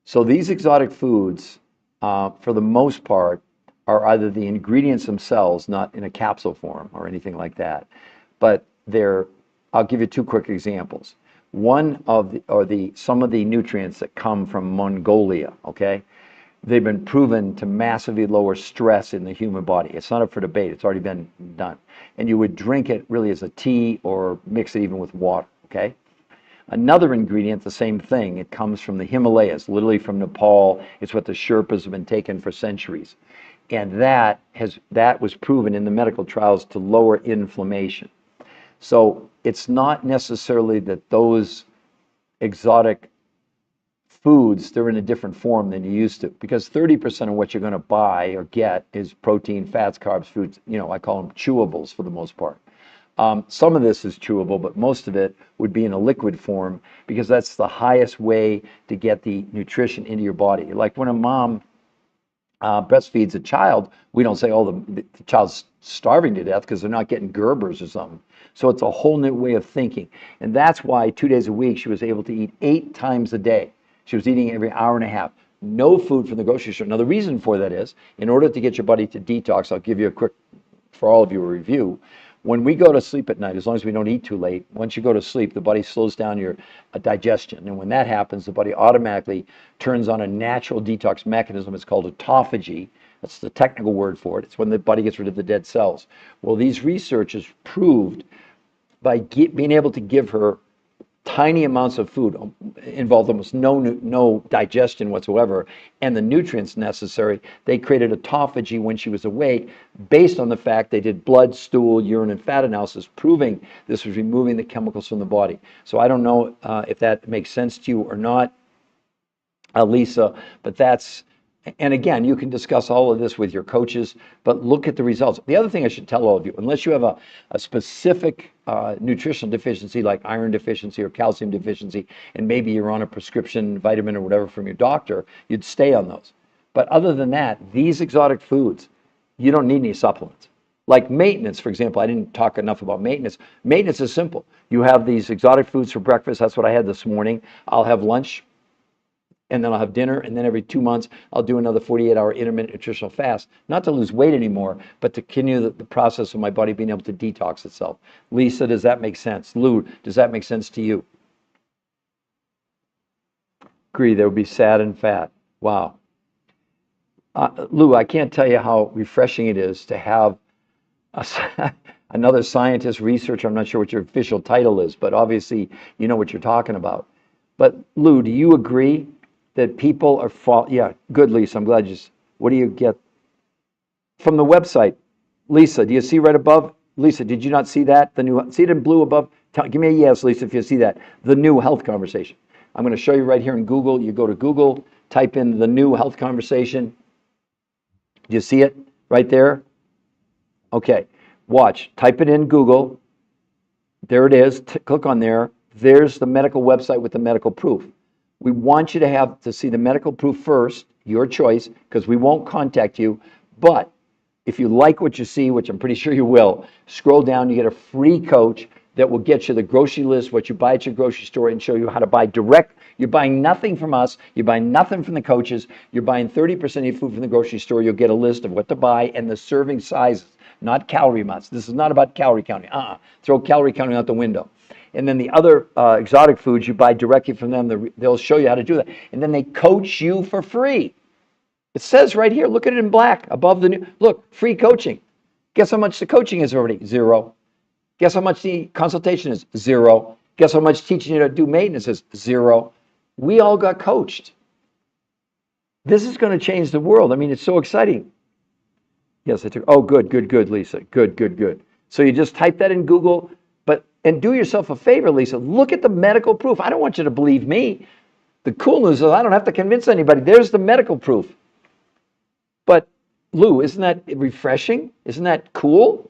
So these exotic foods, for the most part, are either the ingredients themselves, not in a capsule form or anything like that, but I'll give you two quick examples. One of some of the nutrients that come from Mongolia, okay? They've been proven to massively lower stress in the human body. It's not up for debate. It's already been done. And you would drink it really as a tea or mix it even with water, okay? Another ingredient, the same thing. It comes from the Himalayas, literally from Nepal. It's what the Sherpas have been taking for centuries. And that was proven in the medical trials to lower inflammation. So it's not necessarily that those exotic foods, they're in a different form than you used to, because 30% of what you're going to buy or get is protein, fats, carbs, foods. I call them chewables for the most part. Some of this is chewable, but most of it would be in a liquid form, because that's the highest way to get the nutrition into your body. Like when a mom breastfeeds a child, we don't say, oh, the child's starving to death because they're not getting Gerbers or something. So it's a whole new way of thinking. And that's why 2 days a week she was able to eat 8 times a day. She was eating every hour and a half. No food from the grocery store. Now, the reason for that is, in order to get your body to detox, I'll give you a quick, for all of you, a review. When we go to sleep at night, as long as we don't eat too late, once you go to sleep, the body slows down your digestion. And when that happens, the body automatically turns on a natural detox mechanism. It's called autophagy. That's the technical word for it. It's when the body gets rid of the dead cells. Well, these researchers proved by being able to give her tiny amounts of food, involved almost no digestion whatsoever, and the nutrients necessary, they created autophagy when she was awake, based on the fact they did blood, stool, urine, and fat analysis, proving this was removing the chemicals from the body. So I don't know if that makes sense to you or not, Lisa, but that's, and again, you can discuss all of this with your coaches, but look at the results. The other thing I should tell all of you, unless you have a specific nutritional deficiency like iron deficiency or calcium deficiency, and maybe you're on a prescription vitamin or whatever from your doctor, you'd stay on those. But other than that, these exotic foods, you don't need any supplements. Like maintenance, for example, I didn't talk enough about maintenance. Maintenance is simple. You have these exotic foods for breakfast. That's what I had this morning. I'll have lunch, and then I'll have dinner, and then every 2 months, I'll do another 48-hour intermittent nutritional fast, not to lose weight anymore, but to continue the process of my body being able to detox itself. Lisa, does that make sense? Lou, does that make sense to you? Agree, there would be sad and fat. Wow. Lou, I can't tell you how refreshing it is to have another scientist, researcher. I'm not sure what your official title is, but obviously you know what you're talking about. But Lou, do you agree that people are yeah, good, Lisa. I'm glad what do you get from the website? Lisa, do you see right above? Lisa, did you not see that? See it in blue above? Give me a yes, Lisa, if you see that. The new health conversation. I'm going to show you right here in Google. You go to Google, type in the new health conversation. Do you see it right there? Okay, watch. Type it in Google. There it is. Click on there. There's the medical website with the medical proof. We want you to have to see the medical proof first, your choice, because we won't contact you. But if you like what you see, which I'm pretty sure you will, scroll down, you get a free coach that will get you the grocery list, what you buy at your grocery store, and show you how to buy direct. You're buying nothing from us. You're buying nothing from the coaches. You're buying 30% of your food from the grocery store. You'll get a list of what to buy and the serving sizes. not calorie amounts. This is not about calorie counting. Throw calorie counting out the window. And then the other exotic foods you buy directly from them, they'll show you how to do that. And then they coach you for free. It says right here, look at it in black above the new, look, free coaching. Guess how much the coaching is already? Zero. Guess how much the consultation is? Zero. Guess how much teaching you to do maintenance is? Zero. We all got coached. This is going to change the world. I mean, it's so exciting. Yes, I took, oh, good, Lisa. Good. So you just type that in Google, and do yourself a favor, Lisa. Look at the medical proof. I don't want you to believe me. The cool news is I don't have to convince anybody. There's the medical proof. But Lou, isn't that refreshing? Isn't that cool?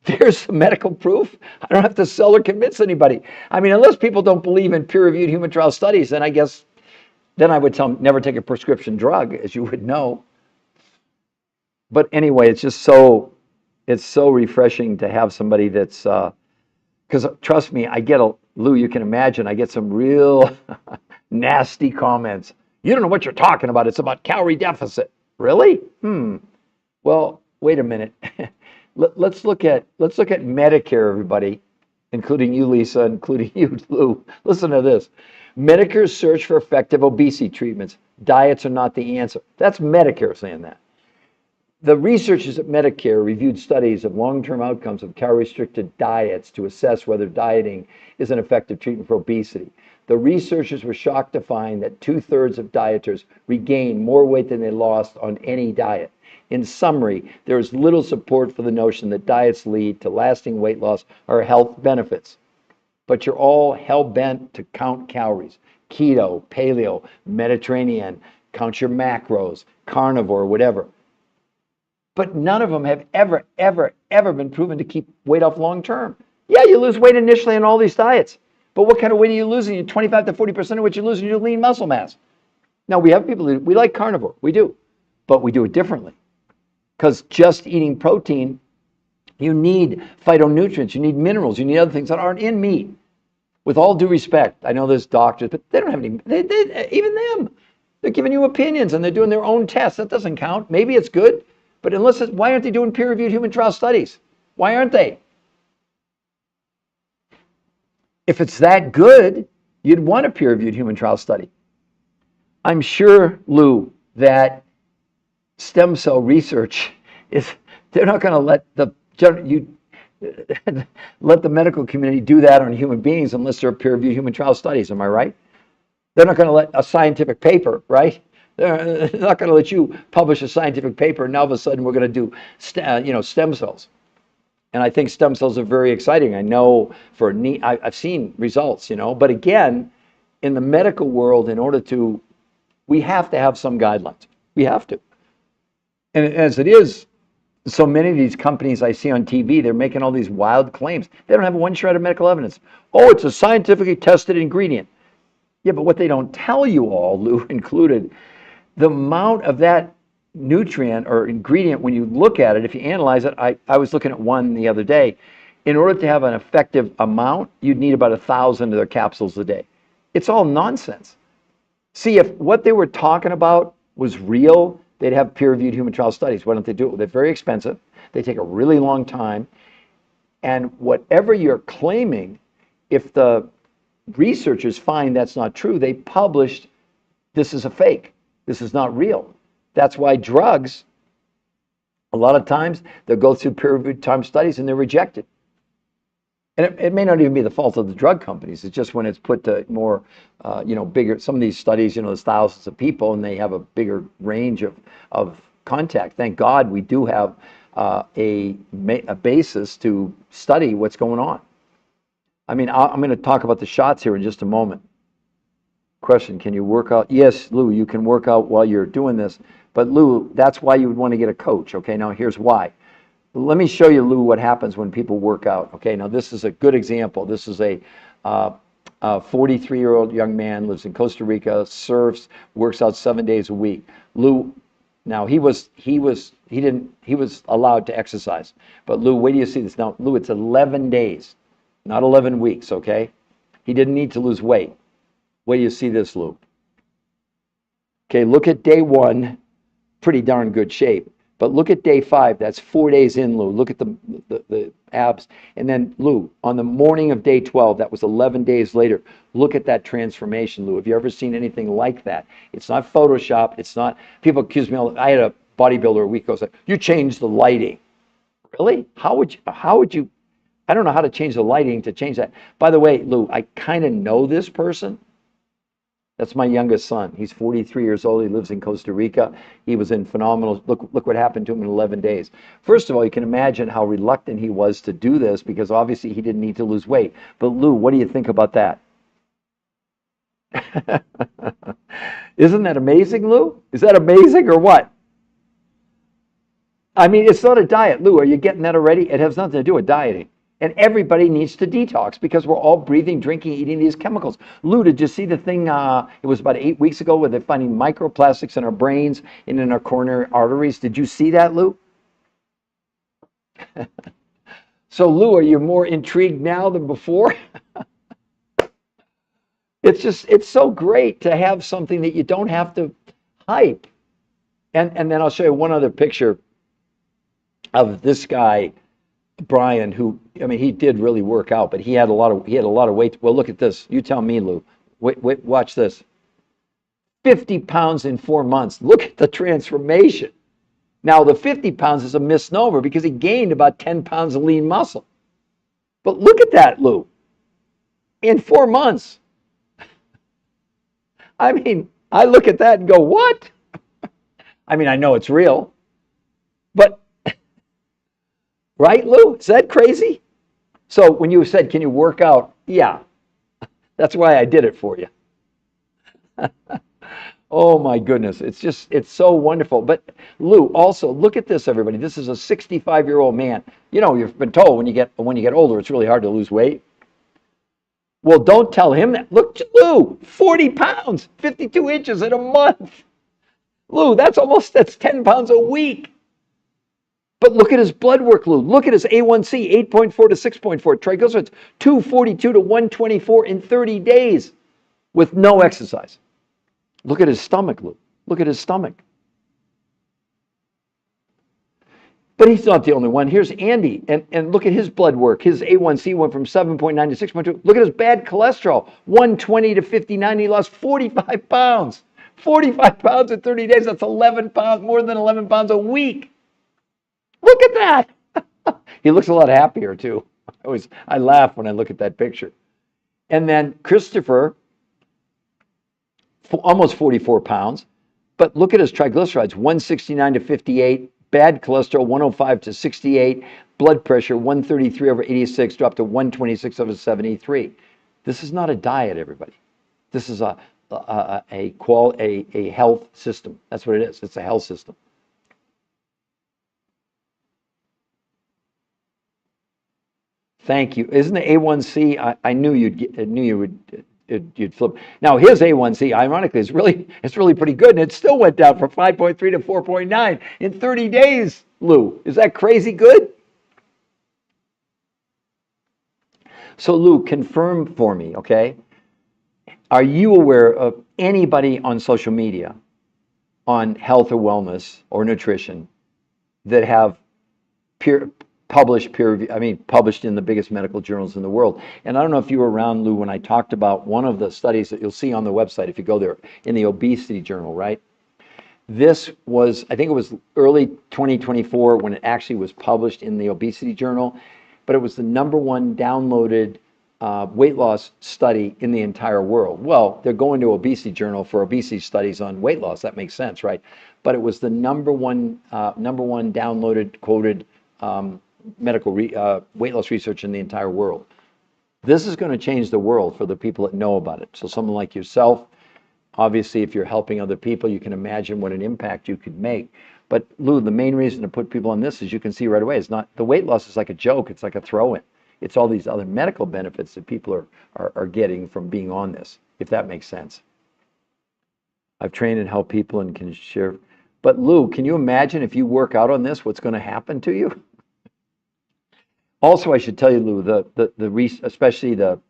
There's the medical proof. I don't have to sell or convince anybody. I mean, unless people don't believe in peer-reviewed human trial studies, then I guess, then I would tell them never take a prescription drug, as you would know. But anyway, it's just so, it's so refreshing to have somebody that's, because trust me, Lou, you can imagine, I get some real nasty comments. You don't know what you're talking about. It's about calorie deficit. Really? Well, wait a minute. Let's look at Medicare, everybody, including you, Lisa, including you, Lou. Listen to this. Medicare's search for effective obesity treatments. Diets are not the answer. That's Medicare saying that. The researchers at Medicare reviewed studies of long-term outcomes of calorie-restricted diets to assess whether dieting is an effective treatment for obesity. The researchers were shocked to find that 2/3 of dieters regained more weight than they lost on any diet. In summary, there is little support for the notion that diets lead to lasting weight loss or health benefits. But you're all hell-bent to count calories. Keto, paleo, Mediterranean, count your macros, carnivore, whatever. But none of them have ever been proven to keep weight off long term. Yeah, you lose weight initially on all these diets. But what kind of weight are you losing? You're 25 to 40% of what you're losing, you lean muscle mass. Now, we have people we like carnivore. We do. But we do it differently. Because just eating protein, you need phytonutrients, you need minerals, you need other things that aren't in meat. With all due respect, I know there's doctors, but they don't have any, even them. They're giving you opinions and they're doing their own tests. That doesn't count. Maybe it's good. But why aren't they doing peer-reviewed human trial studies? Why aren't they? If it's that good, you'd want a peer-reviewed human trial study. I'm sure, Lou, that stem cell research they're not going to let the medical community do that on human beings unless they're peer-reviewed human trial studies. Am I right? They're not going to let a scientific paper, right? They're not going to let you publish a scientific paper and now all of a sudden we're going to do stem cells. And I think stem cells are very exciting. I know I've seen results, but again, in the medical world, we have to have some guidelines. We have to. And as it is, so many of these companies I see on TV, they're making all these wild claims. They don't have one shred of medical evidence. Oh, it's a scientifically tested ingredient. Yeah, but what they don't tell you all, Lou included, the amount of that nutrient or ingredient, when you look at it, if you analyze it, I was looking at one the other day. In order to have an effective amount, you'd need about 1,000 of their capsules a day. It's all nonsense. See, if what they were talking about was real, they'd have peer-reviewed human trial studies. Why don't they do it? Well, they're very expensive. They take a really long time. And whatever you're claiming, if the researchers find that's not true, they published this is a fake. This is not real. That's why drugs, a lot of times, they'll go through peer-reviewed time studies and they're rejected. And it may not even be the fault of the drug companies. It's just when it's put to more, bigger, some of these studies, there's thousands of people and they have a bigger range of contact. Thank God we do have a basis to study what's going on. I mean, I'm going to talk about the shots here in just a moment. Question, can you work out? Yes, Lou, you can work out while you're doing this. But Lou, that's why you would want to get a coach. Okay, now here's why. Let me show you, Lou, what happens when people work out. Okay, now this is a good example. This is a 43-year-old young man, lives in Costa Rica, surfs, works out 7 days a week. Lou, now he was allowed to exercise. But Lou, wait till you see this. Now, Lou, it's 11 days, not 11 weeks, okay? He didn't need to lose weight. Wait till you see this, Lou. Okay, look at day one, pretty darn good shape. But look at day 5. That's 4 days in, Lou. Look at the abs. And then, Lou, on the morning of day 12, that was 11 days later. Look at that transformation, Lou. Have you ever seen anything like that? It's not Photoshop. It's not. People accuse me. I had a bodybuilder a week ago say, "You changed the lighting." Really? How would you? How would you? I don't know how to change the lighting to change that. By the way, Lou, I kind of know this person. That's my youngest son. He's 43 years old. He lives in Costa Rica. He was in phenomenal. Look what happened to him in 11 days. First of all, you can imagine how reluctant he was to do this because obviously he didn't need to lose weight. But Lou, what do you think about that? Isn't that amazing, Lou? Is that amazing or what? I mean, it's not a diet, Lou. Are you getting that already? It has nothing to do with dieting. And everybody needs to detox because we're all breathing, drinking, eating these chemicals. Lou, did you see the thing? It was about 8 weeks ago where they're finding microplastics in our brains and in our coronary arteries. Did you see that, Lou? So, Lou, are you more intrigued now than before? It's so great to have something that you don't have to hype. And then I'll show you one other picture of this guy, Brian, who, I mean, he did really work out, but he had a lot of weight. Well, look at this. You tell me, Lou. Wait, watch this. 50 pounds in 4 months. Look at the transformation. Now, the 50 pounds is a misnomer because he gained about 10 pounds of lean muscle. But look at that, Lou. In 4 months. I mean, I look at that and go, what? I mean, I know it's real, but right, Lou? Is that crazy? So when you said, can you work out? Yeah, that's why I did it for you. Oh my goodness, it's so wonderful. But Lou, also look at this, everybody. This is a 65-year-old man. You know, you've been told when you get older, it's really hard to lose weight. Well, don't tell him that. Look, Lou, 40 pounds, 52 inches in a month. Lou, that's 10 pounds a week. But look at his blood work, Lou. Look at his A1C, 8.4 to 6.4. Triglycerides, 242 to 124 in 30 days with no exercise. Look at his stomach, Lou. Look at his stomach. But he's not the only one. Here's Andy, and look at his blood work. His A1C went from 7.9 to 6.2. Look at his bad cholesterol, 120 to 59. He lost 45 pounds. 45 pounds in 30 days. That's 11 pounds, more than 11 pounds a week. Look at that. He looks a lot happier, too. I laugh when I look at that picture. And then Christopher, almost 44 pounds. But look at his triglycerides, 169 to 58. Bad cholesterol, 105 to 68. Blood pressure, 133 over 86, dropped to 126 over 73. This is not a diet, everybody. This is a health system. That's what it is. It's a health system. Thank you. Isn't the A1C? I knew you'd flip. Now his A1C, ironically, it's really pretty good, and it still went down from 5.3 to 4.9 in 30 days. Lou, is that crazy good? So Lou, confirm for me, okay? Are you aware of anybody on social media on health or wellness or nutrition that have published in the biggest medical journals in the world? And I don't know if you were around, Lou, when I talked about one of the studies that you'll see on the website if you go there, in the obesity journal, right? This was, I think it was early 2024 when it actually was published in the obesity journal, but it was the #1 downloaded weight loss study in the entire world. Well, they're going to obesity journal for obesity studies on weight loss. That makes sense, right? But it was the #1 downloaded, quoted medical weight loss research in the entire world. This is going to change the world for the people that know about it. So someone like yourself, obviously, if you're helping other people, you can imagine what an impact you could make. But Lou, the main reason to put people on this, as you can see right away, is not the weight loss is like a joke. It's like a throw-in. It's all these other medical benefits that people are getting from being on this, if that makes sense. I've trained and helped people and can share. But Lou, can you imagine if you work out on this, what's going to happen to you? Also, I should tell you, Lou, especially the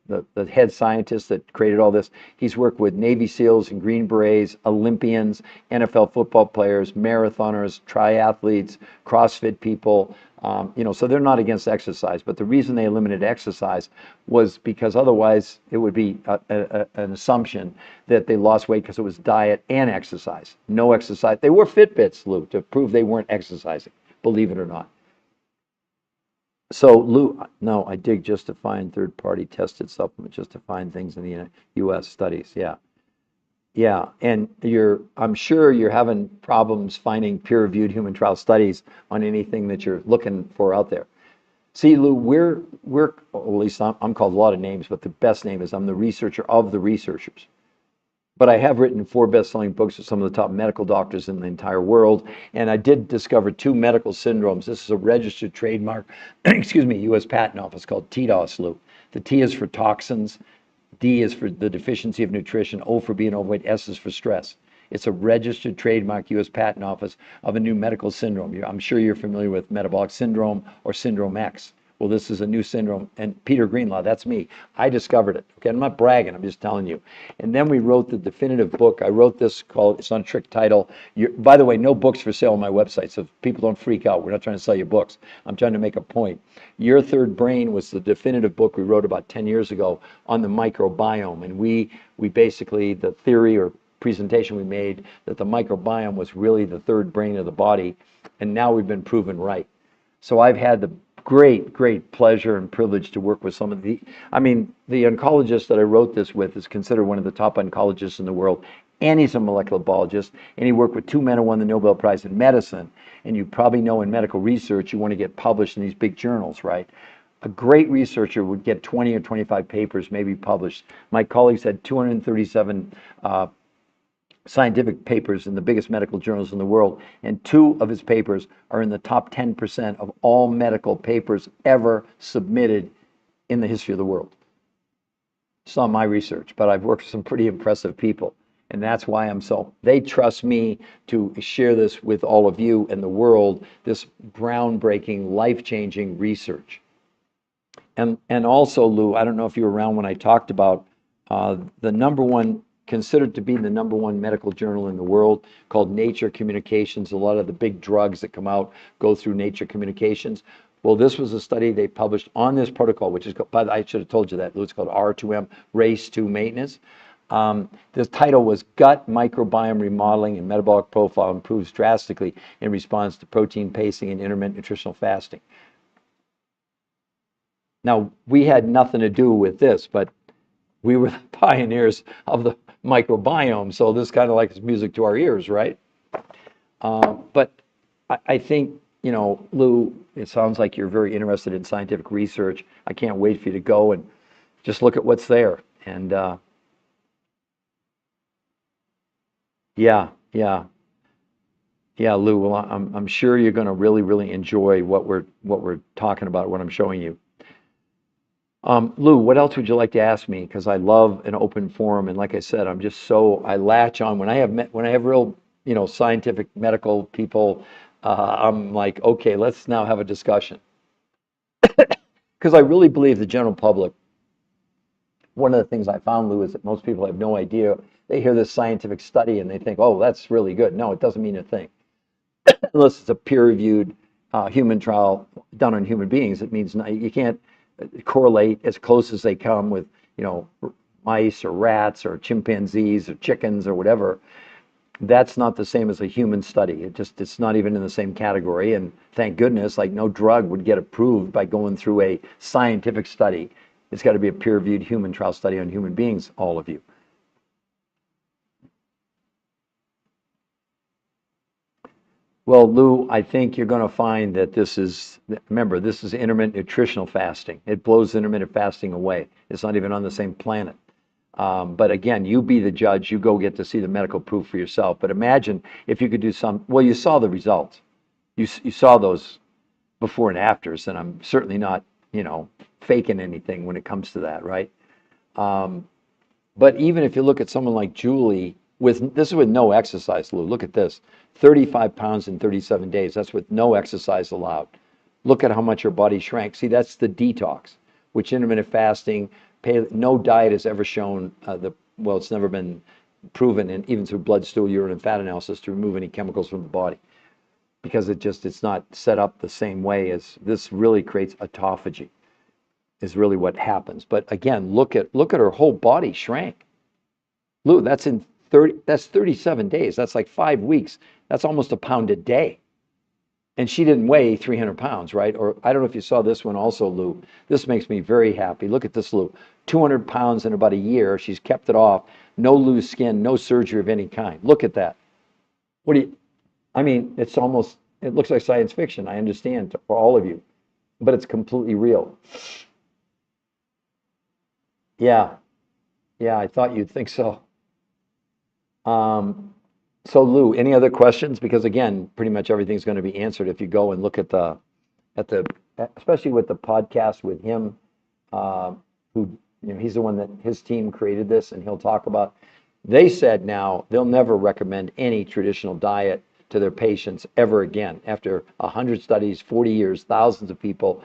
head scientist that created all this, he's worked with Navy SEALs and Green Berets, Olympians, NFL football players, marathoners, triathletes, CrossFit people. So they're not against exercise, but the reason they eliminated exercise was because otherwise it would be an assumption that they lost weight because it was diet and exercise. No exercise. They wore Fitbits, Lou, to prove they weren't exercising, believe it or not. So, Lou, no, I dig just to find third-party tested supplements, just to find things in the U.S. studies. Yeah, yeah, and I'm sure you're having problems finding peer-reviewed human trial studies on anything that you're looking for out there. See, Lou, well, at least I'm called a lot of names, but the best name is I'm the researcher of the researchers. But I have written 4 best-selling books with some of the top medical doctors in the entire world, and I did discover 2 medical syndromes. This is a registered trademark, excuse me, U.S. Patent Office called TDOS, Lou. The T is for toxins, D is for the deficiency of nutrition, O for being overweight, S is for stress. It's a registered trademark, U.S. Patent Office, of a new medical syndrome. I'm sure you're familiar with metabolic syndrome or syndrome X. Well, this is a new syndrome. And Peter Greenlaw, that's me. I discovered it. Okay, I'm not bragging. I'm just telling you. And then we wrote the definitive book. I wrote this called, it's on a trick title. By the way, no books for sale on my website, so people don't freak out. We're not trying to sell you books. I'm trying to make a point. Your Third Brain was the definitive book we wrote about 10 years ago on the microbiome. And we basically, the theory or presentation we made that the microbiome was really the third brain of the body. And now we've been proven right. So I've had the great pleasure and privilege to work with some of the oncologist that I wrote this with is considered one of the top oncologists in the world, and he's a molecular biologist, and he worked with 2 men who won the Nobel Prize in medicine. And you probably know in medical research, you want to get published in these big journals, right? A great researcher would get 20 or 25 papers maybe published. My colleagues had 237 scientific papers in the biggest medical journals in the world, and 2 of his papers are in the top 10% of all medical papers ever submitted in the history of the world. It's not my research, but I've worked with some pretty impressive people, and that's why they trust me to share this with all of you and the world, this groundbreaking, life-changing research. And also, Lou, I don't know if you were around when I talked about considered to be the #1 medical journal in the world called Nature Communications. A lot of the big drugs that come out go through Nature Communications. Well, this was a study they published on this protocol, which is called, I should have told you that, Lou, it's called R2M, Race to Maintenance. The title was Gut Microbiome Remodeling and Metabolic Profile Improves Drastically in Response to Protein Pacing and Intermittent Nutritional Fasting. Now, we had nothing to do with this, but we were the pioneers of the microbiome, so this kind of like is music to our ears, right? But I think, Lou, it sounds like you're very interested in scientific research. I can't wait for you to go and just look at what's there. And yeah, Lou. Well, I'm sure you're going to really enjoy what we're talking about, what I'm showing you. Lou, what else would you like to ask me? Because I love an open forum, and like I said, I latch on when I have real, scientific medical people. I'm like, okay, let's now have a discussion. Because I really believe the general public. One of the things I found, Lou, is that most people have no idea. They hear this scientific study and they think, oh, that's really good. No, it doesn't mean a thing unless it's a peer-reviewed human trial done on human beings. It means you can't correlate as close as they come with, mice or rats or chimpanzees or chickens or whatever. That's not the same as a human study. It's not even in the same category. And thank goodness, like no drug would get approved by going through a scientific study. It's got to be a peer-reviewed human trial study on human beings, all of you. Well, Lou, I think you're going to find that remember, this is intermittent nutritional fasting. It blows intermittent fasting away. It's not even on the same planet. But again, you be the judge. You go get to see the medical proof for yourself. But imagine if you could do well, you saw the results. You saw those before and afters, and I'm certainly not, faking anything when it comes to that, right? But even if you look at someone like Julie, this is with no exercise, Lou. Look at this, 35 pounds in 37 days. That's with no exercise allowed. Look at how much her body shrank. See, that's the detox, which intermittent fasting, no diet has ever shown well, it's never been proven, and even through blood, stool, urine, and fat analysis, to remove any chemicals from the body, because it's not set up the same way. As this really creates autophagy, is really what happens. But again, look at her whole body shrank. Lou, that's 37 days. That's like 5 weeks. That's almost a pound a day. And she didn't weigh 300 pounds, right? Or I don't know if you saw this one also, Lou. This makes me very happy. Look at this, Lou. 200 pounds in about a year. She's kept it off. No loose skin, no surgery of any kind. Look at that. I mean, it looks like science fiction. I understand for all of you, but it's completely real. Yeah, yeah, I thought you'd think so. So Lou, any other questions? Because again, pretty much everything's going to be answered if you go and look at the especially with the podcast with him, who he's the one that his team created this, and he'll talk about. They said now they'll never recommend any traditional diet to their patients ever again. After 100 studies, 40 years, thousands of people,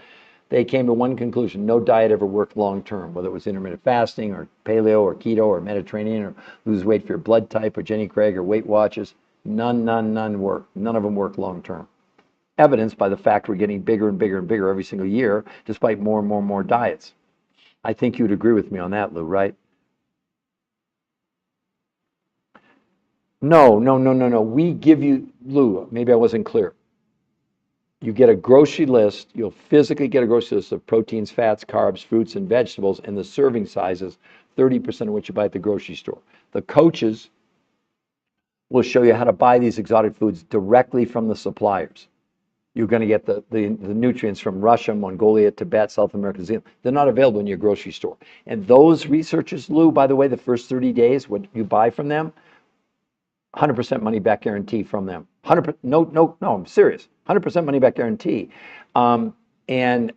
they came to one conclusion: no diet ever worked long term, whether it was intermittent fasting or paleo or keto or Mediterranean or lose weight for your blood type or Jenny Craig or Weight Watchers. None work. None of them work long term. Evidenced by the fact we're getting bigger and bigger and bigger every single year, despite more and more and more diets. I think you'd agree with me on that, Lou, right? No. We give you, Lou, maybe I wasn't clear. You get a grocery list. You'll physically get a grocery list of proteins, fats, carbs, fruits, and vegetables, and the serving sizes, 30% of what you buy at the grocery store. The coaches will show you how to buy these exotic foods directly from the suppliers. You're going to get the nutrients from Russia, Mongolia, Tibet, South America, Zealand. They're not available in your grocery store. And those researchers, Lou, by the way, the first 30 days, what you buy from them, 100% money back guarantee from them. 100%, no, I'm serious. 100% money back guarantee. And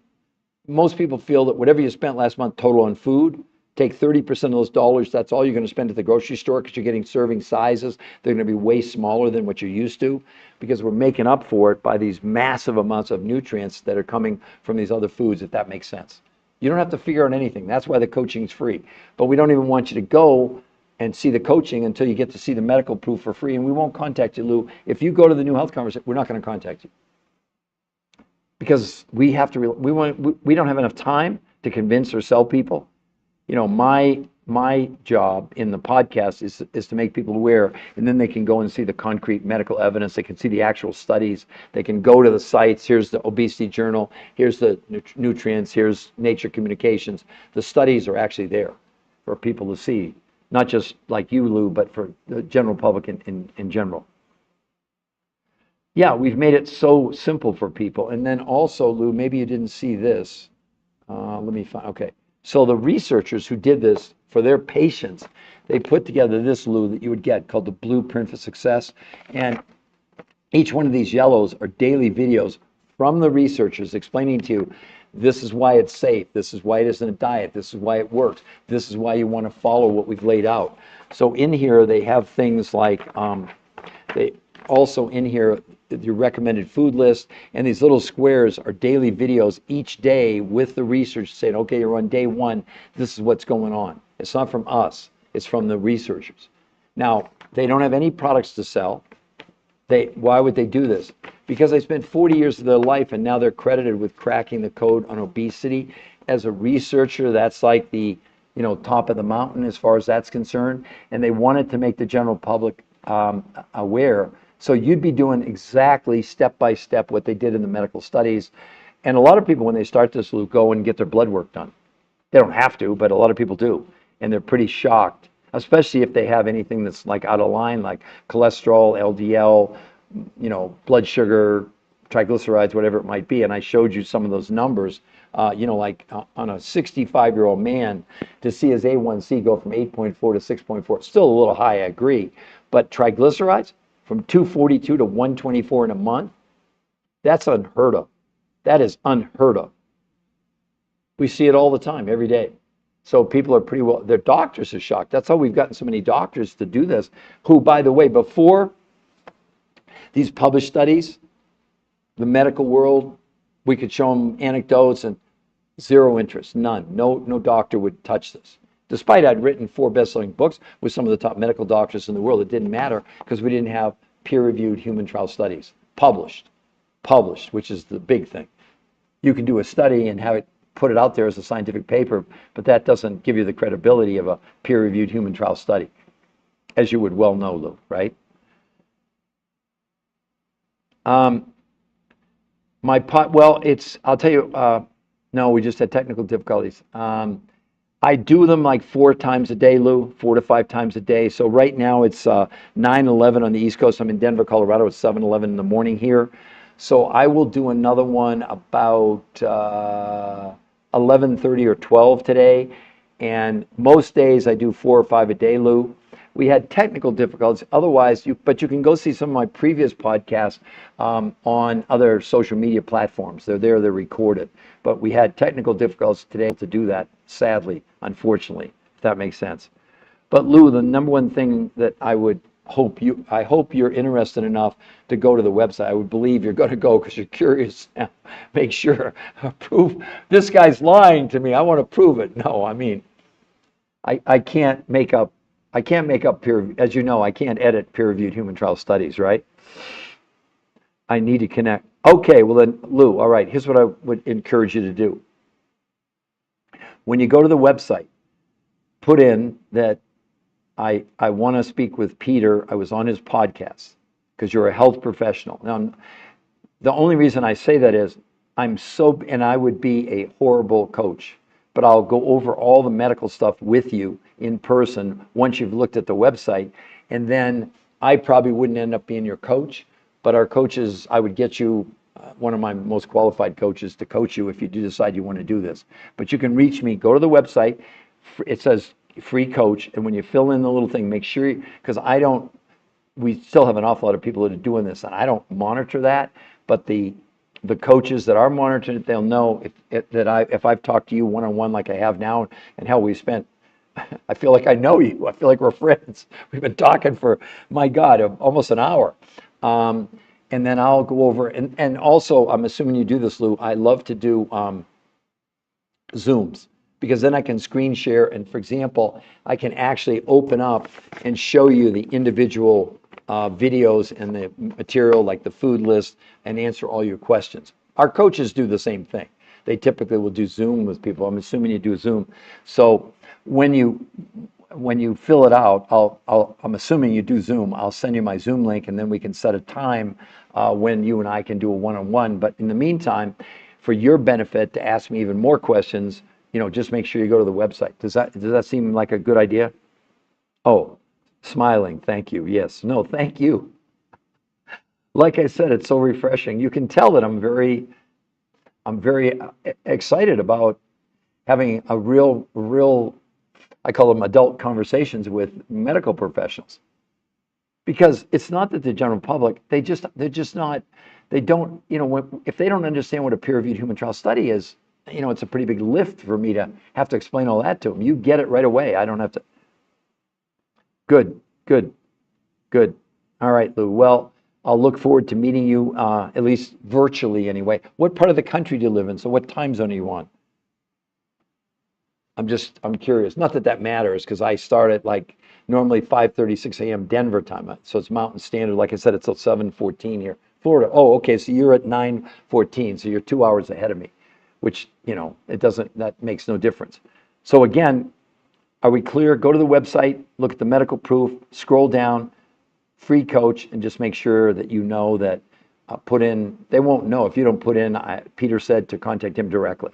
most people feel that whatever you spent last month total on food, take 30% of those dollars. That's all you're going to spend at the grocery store, because you're getting serving sizes. They're going to be way smaller than what you're used to, because we're making up for it by these massive amounts of nutrients that are coming from these other foods, if that makes sense. You don't have to figure out anything. That's why the coaching's free. But we don't even want you to go and see the coaching until you get to see the medical proof for free. And we won't contact you, Lou. If you go to the New Health Conversation, we're not going to contact you, because we have to. We don't have enough time to convince or sell people. My job in the podcast is to make people aware, and then they can go and see the concrete medical evidence. They can see the actual studies. They can go to the sites. Here's the Obesity Journal. Here's the nutrients. Here's Nature Communications. The studies are actually there for people to see. Not just like you, Lou, but for the general public in general. Yeah, we've made it so simple for people. And then also, Lou, maybe you didn't see this. Let me find, okay. So the researchers who did this for their patients, they put together this, Lou, that you would get called the Blueprint for Success. And each one of these yellows are daily videos from the researchers explaining to you, this is why it's safe. This is why it isn't a diet. This is why it works. This is why you want to follow what we've laid out. So in here, they have things like, they also in here, your recommended food list, and these little squares are daily videos each day with the research saying, okay, you're on day 1. This is what's going on. It's not from us. It's from the researchers. Now, they don't have any products to sell. Why would they do this? Because they spent 40 years of their life, and now they're credited with cracking the code on obesity. As a researcher, that's like the top of the mountain as far as that's concerned. And they wanted to make the general public aware. So you'd be doing exactly step by step what they did in the medical studies. And a lot of people, when they start this, Lou, go and get their blood work done. They don't have to, but a lot of people do. And they're pretty shocked, especially if they have anything that's like out of line, like cholesterol, LDL, blood sugar, triglycerides, whatever it might be. And I showed you some of those numbers, like on a 65-year-old man, to see his A1C go from 8.4 to 6.4. Still a little high, I agree. But triglycerides from 242 to 124 in a month, that's unheard of. That is unheard of. We see it all the time, every day. So people are pretty well, their doctors are shocked. That's how we've gotten so many doctors to do this, who, by the way, before these published studies, the medical world We could show them anecdotes and zero interest, none. No doctor would touch this. Despite I'd written 4 best-selling books with some of the top medical doctors in the world, it didn't matter because we didn't have peer-reviewed human trial studies published, which is the big thing. You can do a study and have it put it out there as a scientific paper, but that doesn't give you the credibility of a peer-reviewed human trial study, as you would well know, Lou, right? Well, I'll tell you, no, we just had technical difficulties. I do them like 4 times a day, Lou, 4 to 5 times a day. So right now it's 9:11 on the East Coast. I'm in Denver, Colorado. It's 7:11 in the morning here. So I will do another one about 11:30 or 12 today. And most days I do 4 or 5 a day, Lou. We had technical difficulties. Otherwise, but you can go see some of my previous podcasts on other social media platforms. They're there, they're recorded. But we had technical difficulties today to do that, sadly, unfortunately, if that makes sense. But Lou, the number one thing that I hope you're interested enough to go to the website. I would believe you're going to go because you're curious. Make sure, prove this guy's lying to me. I want to prove it. No, I mean, I can't make up peer, as you know, I can't edit peer-reviewed human trial studies, right? I need to connect. Okay, well then, Lou, all right, here's what I would encourage you to do. When you go to the website, put in that I want to speak with Peter. I was on his podcast because you're a health professional. Now, the only reason I say that is and I would be a horrible coach, but I'll go over all the medical stuff with you in person once you've looked at the website. And then I probably wouldn't end up being your coach, but our coaches, I would get you one of my most qualified coaches to coach you if you do decide you want to do this. But you can reach me, go to the website. It says free coach. And when you fill in the little thing, make sure, because we still have an awful lot of people that are doing this, and I don't monitor that, but the coaches that are monitoring it, they'll know if I've talked to you one-on-one like I have now, and hell, we spent, I feel like I know you. I feel like we're friends. We've been talking for, my God, almost an hour. And then I'll go over, and also, I'm assuming you do this, Lou, I love to do Zooms, because then I can screen share, and for example, I can actually open up and show you the individual videos and the material, like the food list, and answer all your questions. Our coaches do the same thing. They typically will do Zoom with people. I'm assuming you do Zoom. So when you fill it out, I'm assuming you do Zoom. I'll send you my Zoom link, and then we can set a time when you and I can do a one-on-one. But in the meantime, for your benefit, to ask me even more questions, just make sure you go to the website. Does that seem like a good idea? Oh, smiling. Thank you. Yes. No, thank you. Like I said, it's so refreshing. You can tell that I'm very excited about having a real, I call them adult conversations with medical professionals. Because it's not that the general public, they're just not, they don't, if they don't understand what a peer-reviewed human trial study is, it's a pretty big lift for me to have to explain all that to them. You get it right away. I don't have to. Good. All right, Lou. Well, I'll look forward to meeting you, at least virtually anyway. What part of the country do you live in? So what time zone are you on? I'm curious. Not that that matters, because I start at like normally 5:36 a.m. Denver time. So it's Mountain Standard. Like I said, it's till 7:14 here. Florida. Oh, okay. So you're at 9:14. So you're 2 hours ahead of me, which, that makes no difference. So again, are we clear? Go to the website, look at the medical proof, scroll down, free coach, and just make sure that you know that put in, they won't know if you don't put in, Peter said to contact him directly.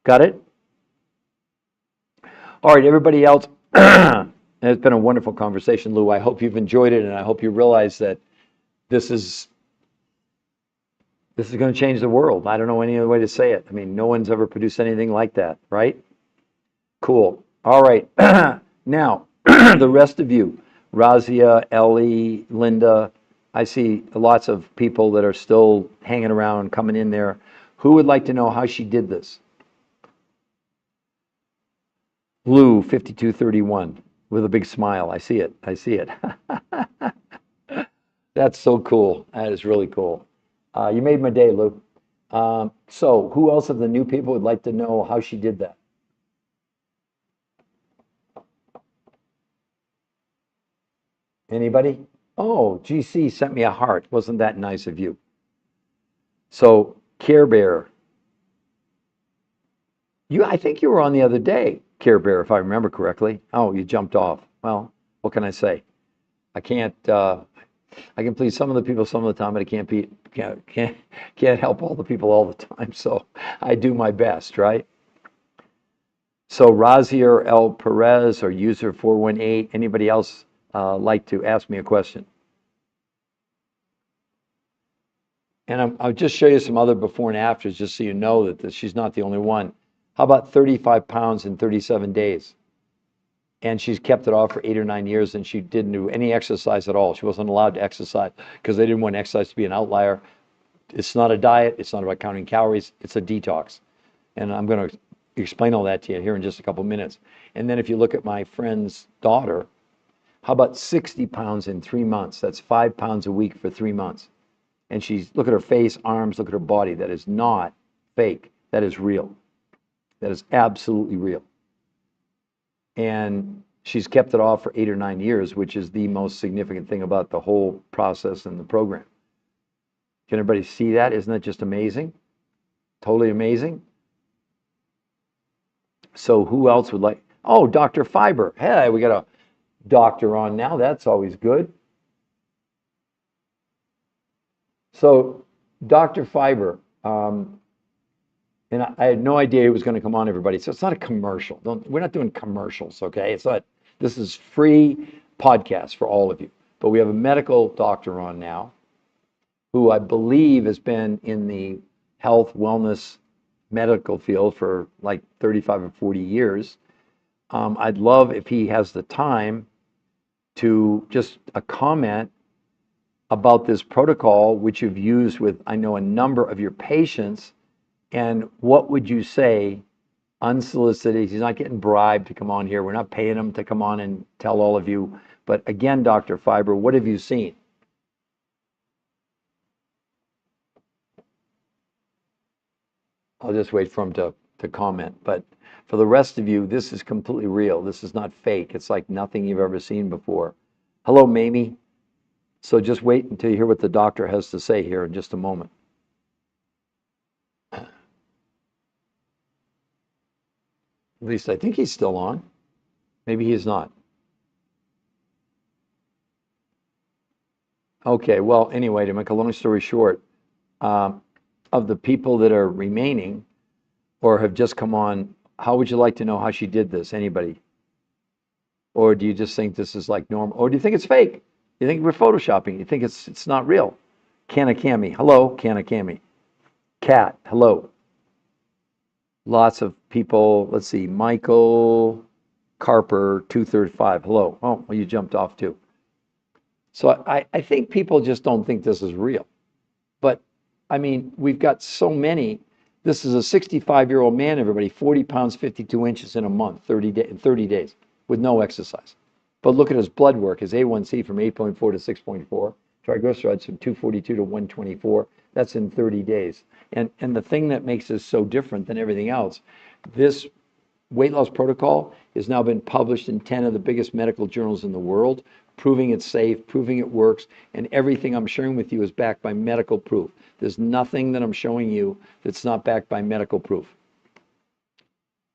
Got it? All right, everybody else, it's been a wonderful conversation, Lou. I hope you've enjoyed it, and I hope you realize that this is going to change the world. I don't know any other way to say it. I mean, no one's ever produced anything like that, right? Cool. All right. Now, the rest of you, Razia, Ellie, Linda, I see lots of people that are still hanging around, coming in there. Who would like to know how she did this? Lou, 5231, with a big smile. I see it. That's so cool. That is really cool. You made my day, Lou. So who else of the new people would like to know how she did that? Anybody? Oh, GC sent me a heart. Wasn't that nice of you? So Care Bear, I think you were on the other day, Care Bear, if I remember correctly. Oh, you jumped off. Well, what can I say? I can't. I can please some of the people some of the time, but I can't help all the people all the time. So I do my best, right? So Razier L. Perez or user 418. Anybody else like to ask me a question? And I'll just show you some other before and afters, just so you know that she's not the only one. How about 35 pounds in 37 days? And she's kept it off for 8 or 9 years, and she didn't do any exercise at all. She wasn't allowed to exercise because they didn't want exercise to be an outlier. It's not a diet. It's not about counting calories. It's a detox. And I'm going to explain all that to you here in just a couple minutes. And then if you look at my friend's daughter, how about 60 pounds in 3 months? That's 5 pounds a week for 3 months. And look at her face, arms, look at her body. That is not fake. That is real. That is absolutely real. And she's kept it off for 8 or 9 years, which is the most significant thing about the whole process and the program. Can everybody see that? Isn't that just amazing? Totally amazing. So who else would like? Oh, Dr. Fiber. Hey, we got a doctor on now. That's always good. So Dr. Fiber, and I had no idea he was going to come on, everybody. So it's not a commercial. We're not doing commercials, okay? It's not. This is free podcast for all of you. But we have a medical doctor on now, who I believe has been in the health, wellness, medical field for like 35 or 40 years. I'd love if he has the time to just a comment about this protocol, which you've used with, I know, a number of your patients. And what would you say, unsolicited? He's not getting bribed to come on here. We're not paying him to come on and tell all of you. But again, Dr. Fiber, what have you seen? I'll just wait for him to comment. But for the rest of you, this is completely real. This is not fake. It's like nothing you've ever seen before. Hello, Mamie. So just wait until you hear what the doctor has to say here in just a moment. At least I think he's still on. Maybe he's not. Okay, well, anyway, to make a long story short, of the people that are remaining or have just come on, how would you like to know how she did this? Anybody? Or do you just think this is like normal? Or do you think it's fake? You think we're photoshopping? You think it's not real? Kanakami, hello, Kanakami. Cat, hello. Lots of people. Let's see, Michael Carper, 235. Hello. Oh, well, you jumped off too. So I think people just don't think this is real. But I mean, we've got so many. This is a 65-year-old man, everybody, 40 pounds, 52 inches in a month, 30 days with no exercise. But look at his blood work, his A1C from 8.4 to 6.4, triglycerides from 242 to 124. That's in 30 days. And the thing that makes this so different than everything else, this weight loss protocol has now been published in 10 of the biggest medical journals in the world, proving it's safe, proving it works, and everything I'm sharing with you is backed by medical proof. There's nothing that I'm showing you that's not backed by medical proof.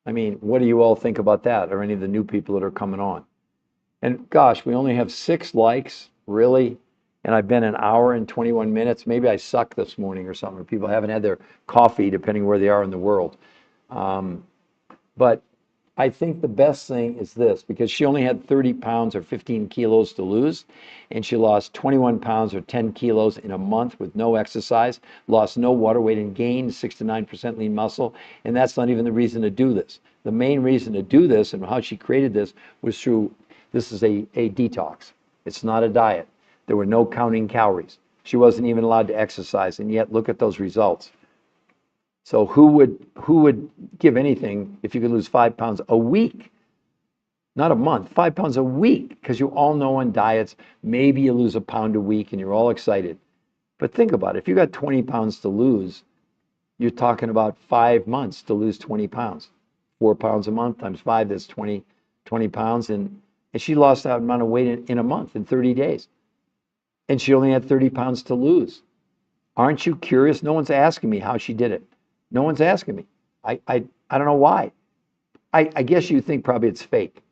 I mean, what do you all think about that, or any of the new people that are coming on? And gosh, we only have 6 likes, really? And I've been an hour and 21 minutes. Maybe I suck this morning or something, or people haven't had their coffee, depending where they are in the world. But I think the best thing is this, because she only had 30 pounds or 15 kilos to lose, and she lost 21 pounds or 10 kilos in a month with no exercise, lost no water weight, and gained 6 to 9% lean muscle. And that's not even the reason to do this. The main reason to do this and how she created this was through, this is a detox. It's not a diet. There were no counting calories. She wasn't even allowed to exercise, and yet look at those results. So who would give anything if you could lose 5 pounds a week? Not a month, 5 pounds a week, because you all know on diets, maybe you lose a pound a week and you're all excited. But think about it. If you got 20 pounds to lose, You're talking about 5 months to lose 20 pounds. 4 pounds a month times 5, that's 20 pounds. And she lost that amount of weight in a month, in 30 days. And she only had 30 pounds to lose. Aren't you curious? No one's asking me how she did it. No one's asking me. I don't know why. I guess you think probably it's fake.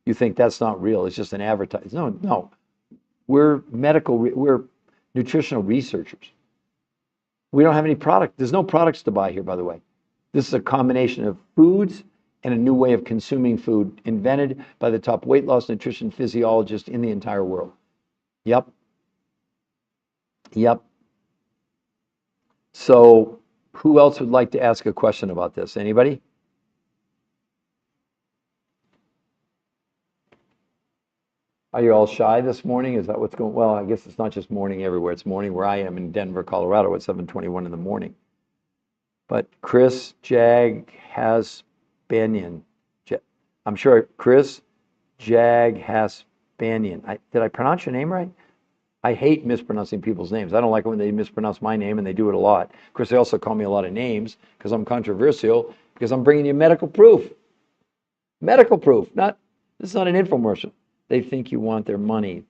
You think that's not real. It's just an advertisement. No. We're nutritional researchers. We don't have any product. There's no products to buy here, by the way. This is a combination of foods and a new way of consuming food invented by the top weight loss nutrition physiologist in the entire world. Yep. So who else would like to ask a question about this? Anybody? Are you all shy this morning? Is that what's going? Well, I guess it's not just morning everywhere. It's morning where I am in Denver, Colorado at 7:21 in the morning. But Chris Jag has Banyan. I'm sure Chris Jag has Banyan. Did I pronounce your name right? I hate mispronouncing people's names. I don't like it when they mispronounce my name, and they do it a lot. Of course, they also call me a lot of names because I'm controversial, because I'm bringing you medical proof. Medical proof. This is not an infomercial. They think you want their money.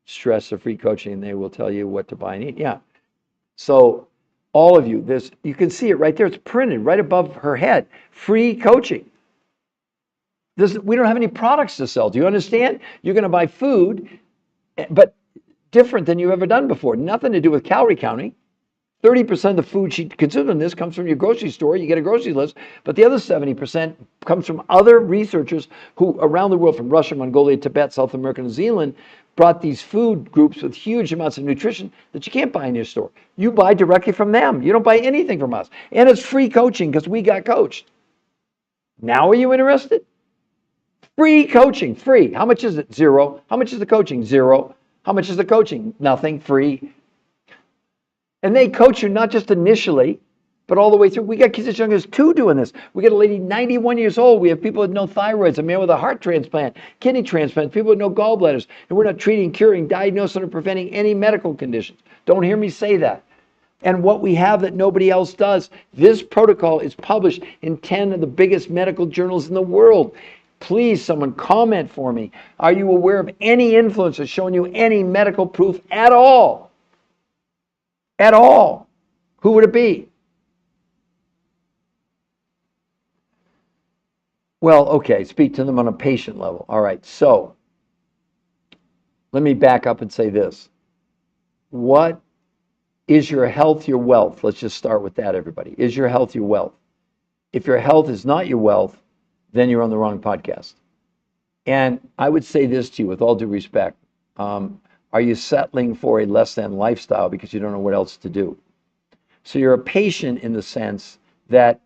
Stress or free coaching, and they will tell you what to buy and eat. Yeah. So all of you, you can see it right there. It's printed right above her head. Free coaching. We don't have any products to sell. Do you understand? You're going to buy food, but different than you've ever done before. Nothing to do with calorie counting. 30% of the food she consumes in this comes from your grocery store. You get a grocery list, but the other 70% comes from other researchers who around the world, from Russia, Mongolia, Tibet, South America, New Zealand, brought these food groups with huge amounts of nutrition that you can't buy in your store. You buy directly from them. You don't buy anything from us. And it's free coaching because we got coached. Now are you interested? Free coaching, free. How much is it? $0. How much is the coaching? $0. How much is the coaching? Nothing, free. And they coach you not just initially, but all the way through. We got kids as young as 2 doing this. We got a lady 91 years old. We have people with no thyroids, a man with a heart transplant, kidney transplant, people with no gallbladders. And we're not treating, curing, diagnosing, or preventing any medical conditions. Don't hear me say that. And what we have that nobody else does, this protocol is published in 10 of the biggest medical journals in the world. Please, someone comment for me. Are you aware of any influencer showing you any medical proof at all? At all? Who would it be? Well, okay, speak to them on a patient level. All right, so let me back up and say this. What is your health your wealth? Let's just start with that, everybody. Is your health your wealth? If your health is not your wealth, then you're on the wrong podcast. And I would say this to you with all due respect. Are you settling for a less than lifestyle because you don't know what else to do? So you're a patient in the sense that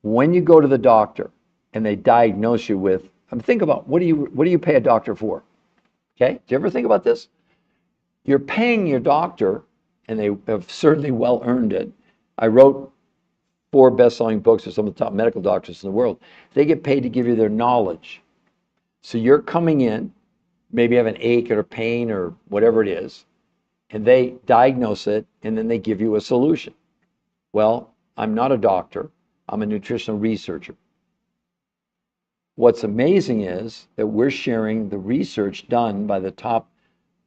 when you go to the doctor and they diagnose you with, think about what do you pay a doctor for? Okay, do you ever think about this? You're paying your doctor, and they have certainly well earned it. I wrote 4 best-selling books with some of the top medical doctors in the world. They get paid to give you their knowledge. So you're coming in, maybe have an ache or a pain or whatever it is, and they diagnose it, and then they give you a solution. Well, I'm not a doctor. I'm a nutritional researcher. What's amazing is that we're sharing the research done by the top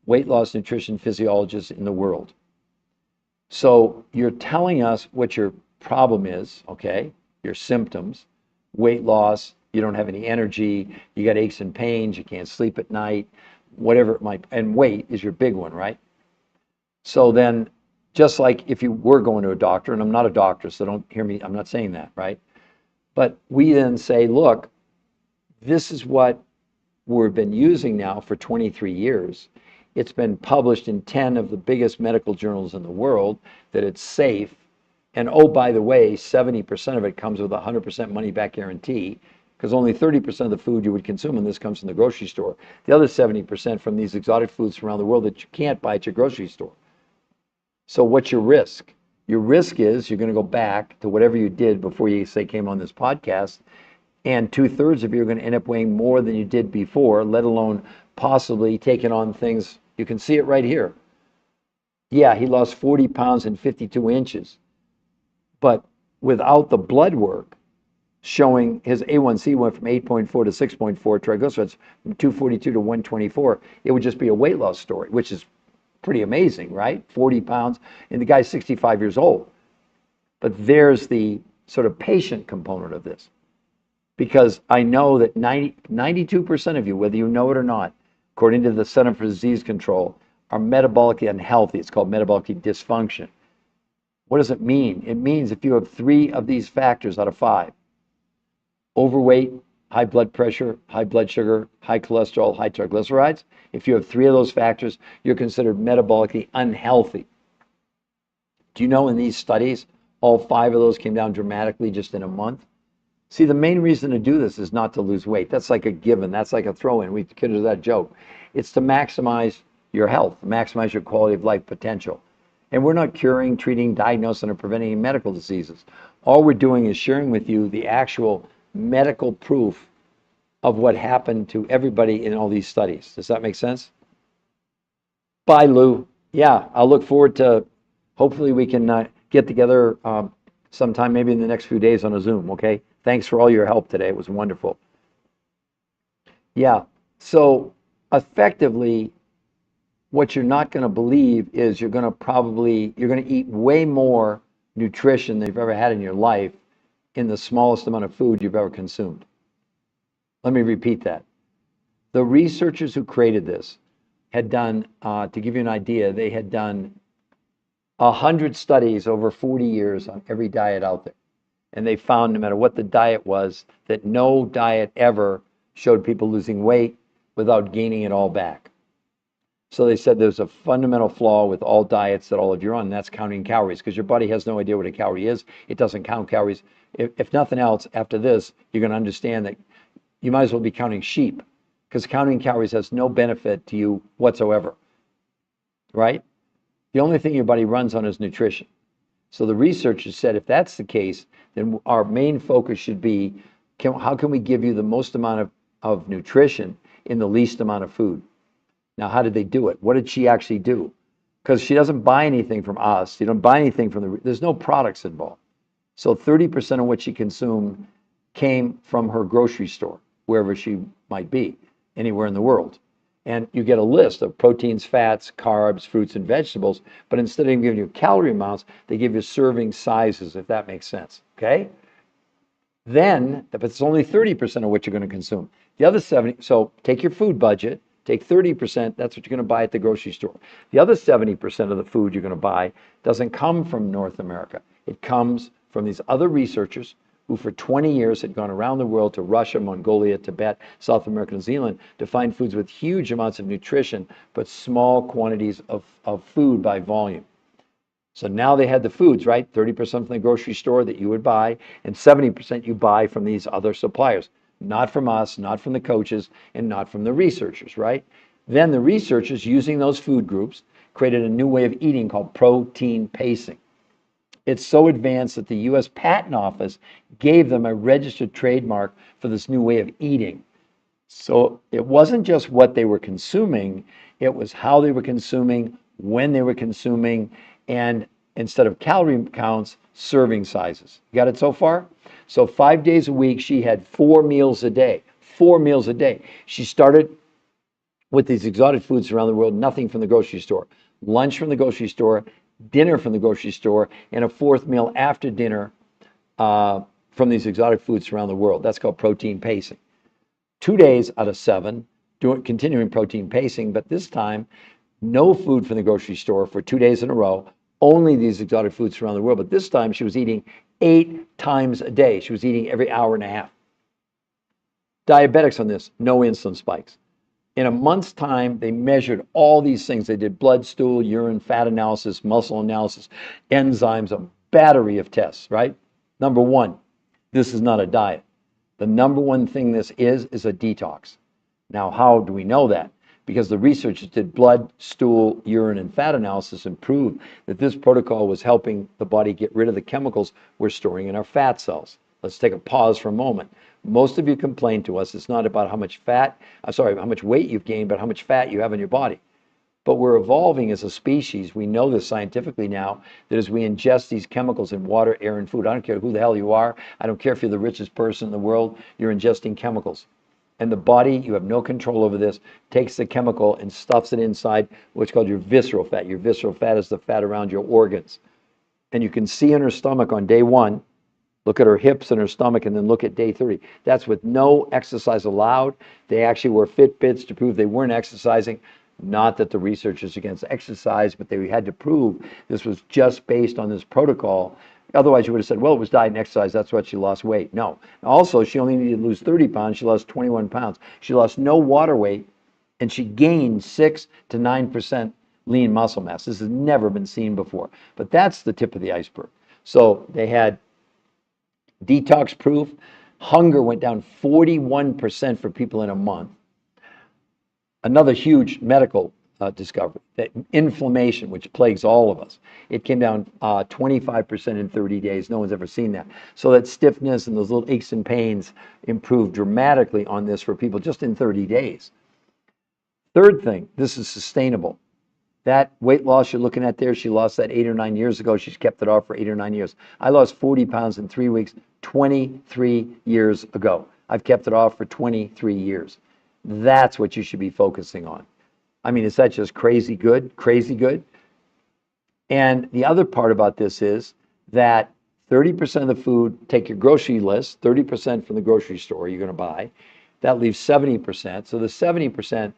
weight loss nutrition physiologists in the world. So you're telling us what your problem is, okay? Your symptoms, weight loss, you don't have any energy, you got aches and pains, you can't sleep at night, whatever it might, and weight is your big one, right? So then, just like if you were going to a doctor, and I'm not a doctor, so don't hear me, I'm not saying that, right? But we then say, look, this is what we've been using now for 23 years. It's been published in 10 of the biggest medical journals in the world, that it's safe. And oh, by the way, 70% of it comes with a 100% money back guarantee, because only 30% of the food you would consume in this comes from the grocery store. The other 70% from these exotic foods from around the world that you can't buy at your grocery store. So what's your risk? Your risk is you're going to go back to whatever you did before you, say, came on this podcast, and 2/3 of you are going to end up weighing more than you did before, let alone possibly taking on things. You can see it right here. Yeah, he lost 40 pounds and 52 inches. But without the blood work showing his A1C went from 8.4 to 6.4, triglycerides from 242 to 124, it would just be a weight loss story, which is pretty amazing, right? 40 pounds, and the guy's 65 years old. But there's the sort of patient component of this. Because I know that 92% of you, whether you know it or not, according to the Center for Disease Control, are metabolically unhealthy. It's called metabolically dysfunction. What does it mean? It means if you have 3 of these factors out of 5, overweight, high blood pressure, high blood sugar, high cholesterol, high triglycerides, if you have 3 of those factors, you're considered metabolically unhealthy. Do you know in these studies, all 5 of those came down dramatically just in a month? See, the main reason to do this is not to lose weight. That's like a given. That's like a throw-in. We consider that joke. It's to maximize your health, maximize your quality of life potential. And we're not curing, treating, diagnosing, or preventing medical diseases. All we're doing is sharing with you the actual medical proof of what happened to everybody in all these studies. Does that make sense? Bye, Lou. Yeah, I'll look forward to, hopefully we can get together sometime maybe in the next few days on a Zoom, okay? Thanks for all your help today. It was wonderful. Yeah, so effectively, what you're not going to believe is you're going to eat way more nutrition than you've ever had in your life in the smallest amount of food you've ever consumed. Let me repeat that. The researchers who created this had done, to give you an idea, they had done 100 studies over 40 years on every diet out there. And they found no matter what the diet was, that no diet ever showed people losing weight without gaining it all back. So they said there's a fundamental flaw with all diets that all of you are on, and that's counting calories, because your body has no idea what a calorie is. It doesn't count calories. If nothing else, after this, you're going to understand that you might as well be counting sheep, because counting calories has no benefit to you whatsoever, right? The only thing your body runs on is nutrition. So the researchers said if that's the case, then our main focus should be, how can we give you the most amount of nutrition in the least amount of food? Now, how did they do it? What did she actually do? Because she doesn't buy anything from us. You don't buy anything from there's no products involved. So 30% of what she consumed came from her grocery store, wherever she might be, anywhere in the world. And you get a list of proteins, fats, carbs, fruits, and vegetables, but instead of giving you calorie amounts, they give you serving sizes, if that makes sense, okay? Then, if it's only 30% of what you're going to consume, the other 70, so take your food budget, take 30%, that's what you're going to buy at the grocery store. The other 70% of the food you're going to buy doesn't come from North America. It comes from these other researchers who for 20 years had gone around the world to Russia, Mongolia, Tibet, South America, New Zealand to find foods with huge amounts of nutrition, but small quantities of food by volume. So now they had the foods, right? 30% from the grocery store that you would buy, and 70% you buy from these other suppliers. Not from us, not from the coaches, and not from the researchers, right? Then the researchers, using those food groups, created a new way of eating called protein pacing. It's so advanced that the US Patent Office gave them a registered trademark for this new way of eating. So it wasn't just what they were consuming, it was how they were consuming, when they were consuming, and instead of calorie counts, serving sizes. You got it so far? So 5 days a week, she had 4 meals a day. 4 meals a day. She started with these exotic foods around the world, nothing from the grocery store. Lunch from the grocery store, dinner from the grocery store, and a 4th meal after dinner from these exotic foods around the world. That's called protein pacing. 2 days out of 7, continuing protein pacing, but this time, no food from the grocery store for 2 days in a row, only these exotic foods around the world. But this time she was eating 8 times a day. She was eating every hour and a half. Diabetics on this, no insulin spikes. In a month's time, they measured all these things. They did blood, stool, urine, fat analysis, muscle analysis, enzymes, a battery of tests, right? Number one, this is not a diet. The number one thing this is a detox. Now, how do we know that? Because the researchers did blood, stool, urine, and fat analysis and proved that this protocol was helping the body get rid of the chemicals we're storing in our fat cells. Let's take a pause for a moment. Most of you complain to us, it's not about how much weight you've gained, but how much fat you have in your body. But we're evolving as a species. We know this scientifically now, that as we ingest these chemicals in water, air, and food, I don't care who the hell you are, I don't care if you're the richest person in the world, you're ingesting chemicals. And the body, you have no control over this, takes the chemical and stuffs it inside what's called your visceral fat. Your visceral fat is the fat around your organs. And you can see in her stomach on day 1, look at her hips and her stomach, and then look at day 30. That's with no exercise allowed. They actually wore Fitbits to prove they weren't exercising. Not that the research is against exercise, but they had to prove this was just based on this protocol. Otherwise, you would have said, well, it was diet and exercise. That's why she lost weight. No. Also, she only needed to lose 30 pounds. She lost 21 pounds. She lost no water weight, and she gained 6 to 9% lean muscle mass. This has never been seen before. But that's the tip of the iceberg. So they had detox proof. Hunger went down 41% for people in a month. Another huge medical discovery, that inflammation, which plagues all of us, it came down 25% in 30 days. No one's ever seen that. So that stiffness and those little aches and pains improved dramatically on this for people just in 30 days. Third thing, this is sustainable. That weight loss you're looking at there, she lost that 8 or 9 years ago. She's kept it off for 8 or 9 years. I lost 40 pounds in 3 weeks, 23 years ago. I've kept it off for 23 years. That's what you should be focusing on. I mean, is that just crazy good? Crazy good? And the other part about this is that 30% of the food, take your grocery list, 30% from the grocery store you're going to buy. That leaves 70%. So the 70%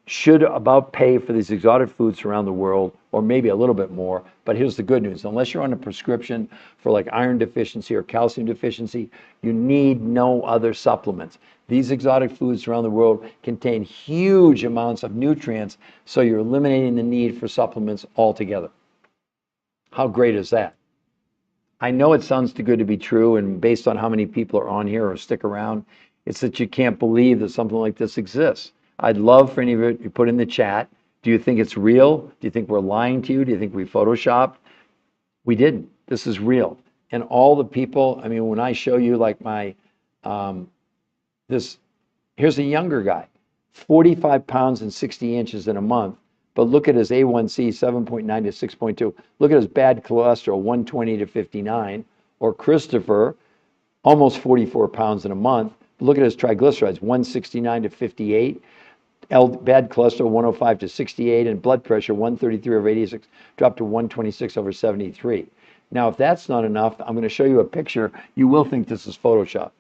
should about pay for these exotic foods around the world, or maybe a little bit more. But here's the good news. Unless you're on a prescription for like iron deficiency or calcium deficiency, you need no other supplements. These exotic foods around the world contain huge amounts of nutrients, so you're eliminating the need for supplements altogether. How great is that? I know it sounds too good to be true, and based on how many people are on here or stick around, it's that you can't believe that something like this exists. I'd love for any of you to put in the chat, do you think it's real? Do you think we're lying to you? Do you think we photoshopped? We didn't. This is real. And all the people, I mean, when I show you like my, here's a younger guy, 45 pounds and 60 inches in a month, but look at his A1C, 7.9 to 6.2. Look at his bad cholesterol, 120 to 59. Or Christopher, almost 44 pounds in a month. Look at his triglycerides, 169 to 58. Bad cholesterol, 105 to 68. And blood pressure, 133 over 86, dropped to 126 over 73. Now, if that's not enough, I'm going to show you a picture. You will think this is Photoshop.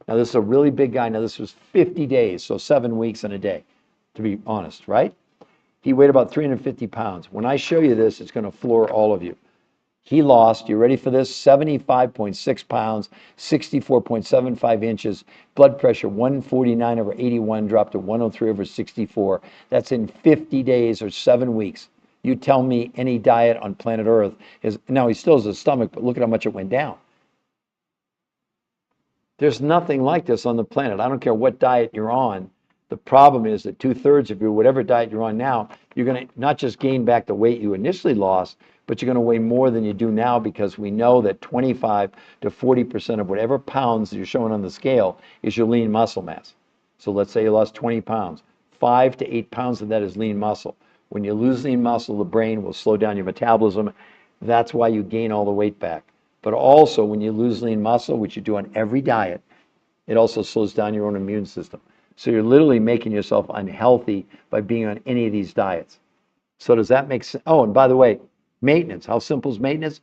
Now, this is a really big guy. Now, this was 50 days, so 7 weeks and a day, to be honest, right? He weighed about 350 pounds. When I show you this, it's going to floor all of you. He lost, you ready for this? 75.6 pounds, 64.75 inches, blood pressure 149 over 81, dropped to 103 over 64. That's in 50 days or 7 weeks. You tell me any diet on planet Earth is, now he still has a stomach, but look at how much it went down. There's nothing like this on the planet. I don't care what diet you're on. The problem is that 2/3 of you, whatever diet you're on now, you're going to not just gain back the weight you initially lost, but you're going to weigh more than you do now, because we know that 25 to 40% of whatever pounds you're showing on the scale is your lean muscle mass. So let's say you lost 20 pounds. 5 to 8 pounds of that is lean muscle. When you lose lean muscle, the brain will slow down your metabolism. That's why you gain all the weight back. But also, when you lose lean muscle, which you do on every diet, it also slows down your own immune system. So you're literally making yourself unhealthy by being on any of these diets. So does that make sense? Oh, and by the way, maintenance. How simple is maintenance?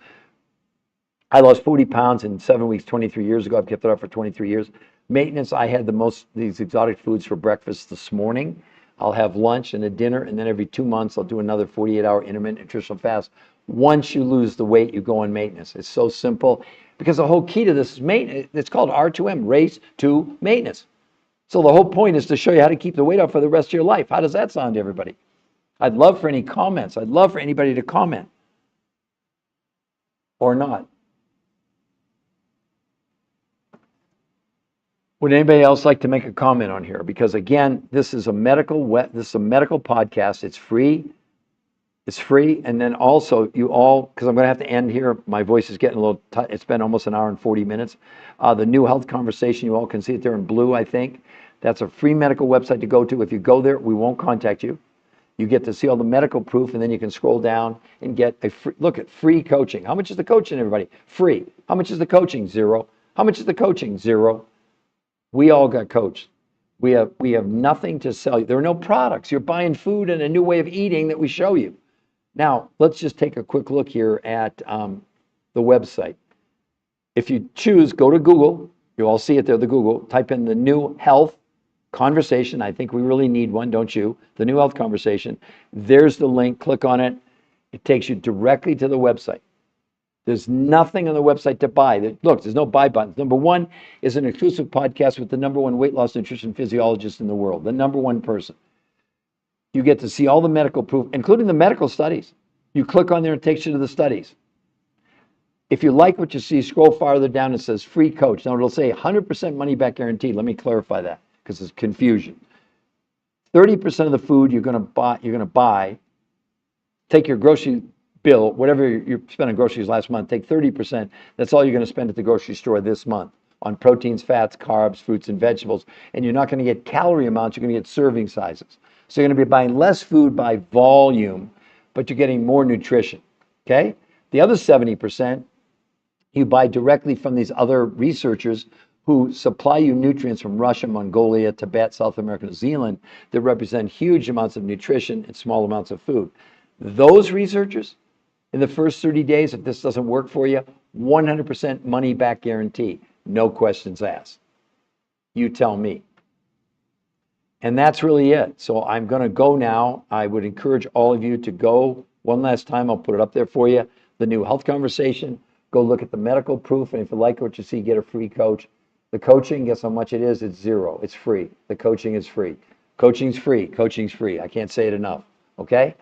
I lost 40 pounds in 7 weeks 23 years ago. I've kept it up for 23 years. Maintenance, I had these exotic foods for breakfast this morning. I'll have lunch and a dinner, and then every 2 months I'll do another 48-hour intermittent nutritional fast. Once you lose the weight, you go on maintenance. It's so simple, because the whole key to this is maintenance. It's called R2M, race to maintenance. So the whole point is to show you how to keep the weight off for the rest of your life. How does that sound to everybody? I'd love for any comments. I'd love for anybody to comment. Or not. Would anybody else like to make a comment on here? Because again, this is a medical podcast. It's free. It's free. And then also, you all, because I'm going to have to end here. My voice is getting a little tight. It's been almost an hour and 40 minutes. The New Health Conversation, you all can see it there in blue, I think. That's a free medical website to go to. If you go there, we won't contact you. You get to see all the medical proof, and then you can scroll down and get a free, look at free coaching. How much is the coaching, everybody? Free. How much is the coaching? Zero. How much is the coaching? Zero. We all got coached. We have nothing to sell you. There are no products. You're buying food and a new way of eating that we show you. Now, let's just take a quick look here at the website. If you choose, go to Google. You all see it there, the Google. Type in the new health conversation. I think we really need one, don't you? The new health conversation. There's the link. Click on it. It takes you directly to the website. There's nothing on the website to buy. Look, there's no buy buttons. Number one is an exclusive podcast with the #1 weight loss nutrition physiologist in the world, the #1 person. You get to see all the medical proof, including the medical studies. You click on there, it takes you to the studies. If you like what you see, scroll farther down. It says free coach. Now it'll say 100% money back guarantee. Let me clarify that because it's confusion. 30% of the food you're going to buy. Take your grocery bill, whatever you spent on groceries last month, take 30%. That's all you're going to spend at the grocery store this month on proteins, fats, carbs, fruits, and vegetables. And you're not going to get calorie amounts, you're going to get serving sizes. So you're going to be buying less food by volume, but you're getting more nutrition, okay? The other 70%, you buy directly from these other researchers who supply you nutrients from Russia, Mongolia, Tibet, South America, New Zealand that represent huge amounts of nutrition and small amounts of food. Those researchers, in the first 30 days, if this doesn't work for you, 100% money back guarantee. No questions asked. You tell me. And that's really it. So I'm going to go now. I would encourage all of you to go one last time. I'll put it up there for you. The new health conversation. Go look at the medical proof. And if you like what you see, get a free coach. The coaching, guess how much it is? It's zero. It's free. The coaching is free. Coaching's free. Coaching's free. I can't say it enough. Okay?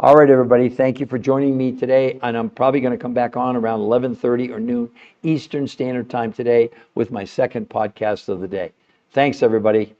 All right, everybody, thank you for joining me today. And I'm probably going to come back on around 11:30 or noon Eastern Standard Time today with my second podcast of the day. Thanks, everybody.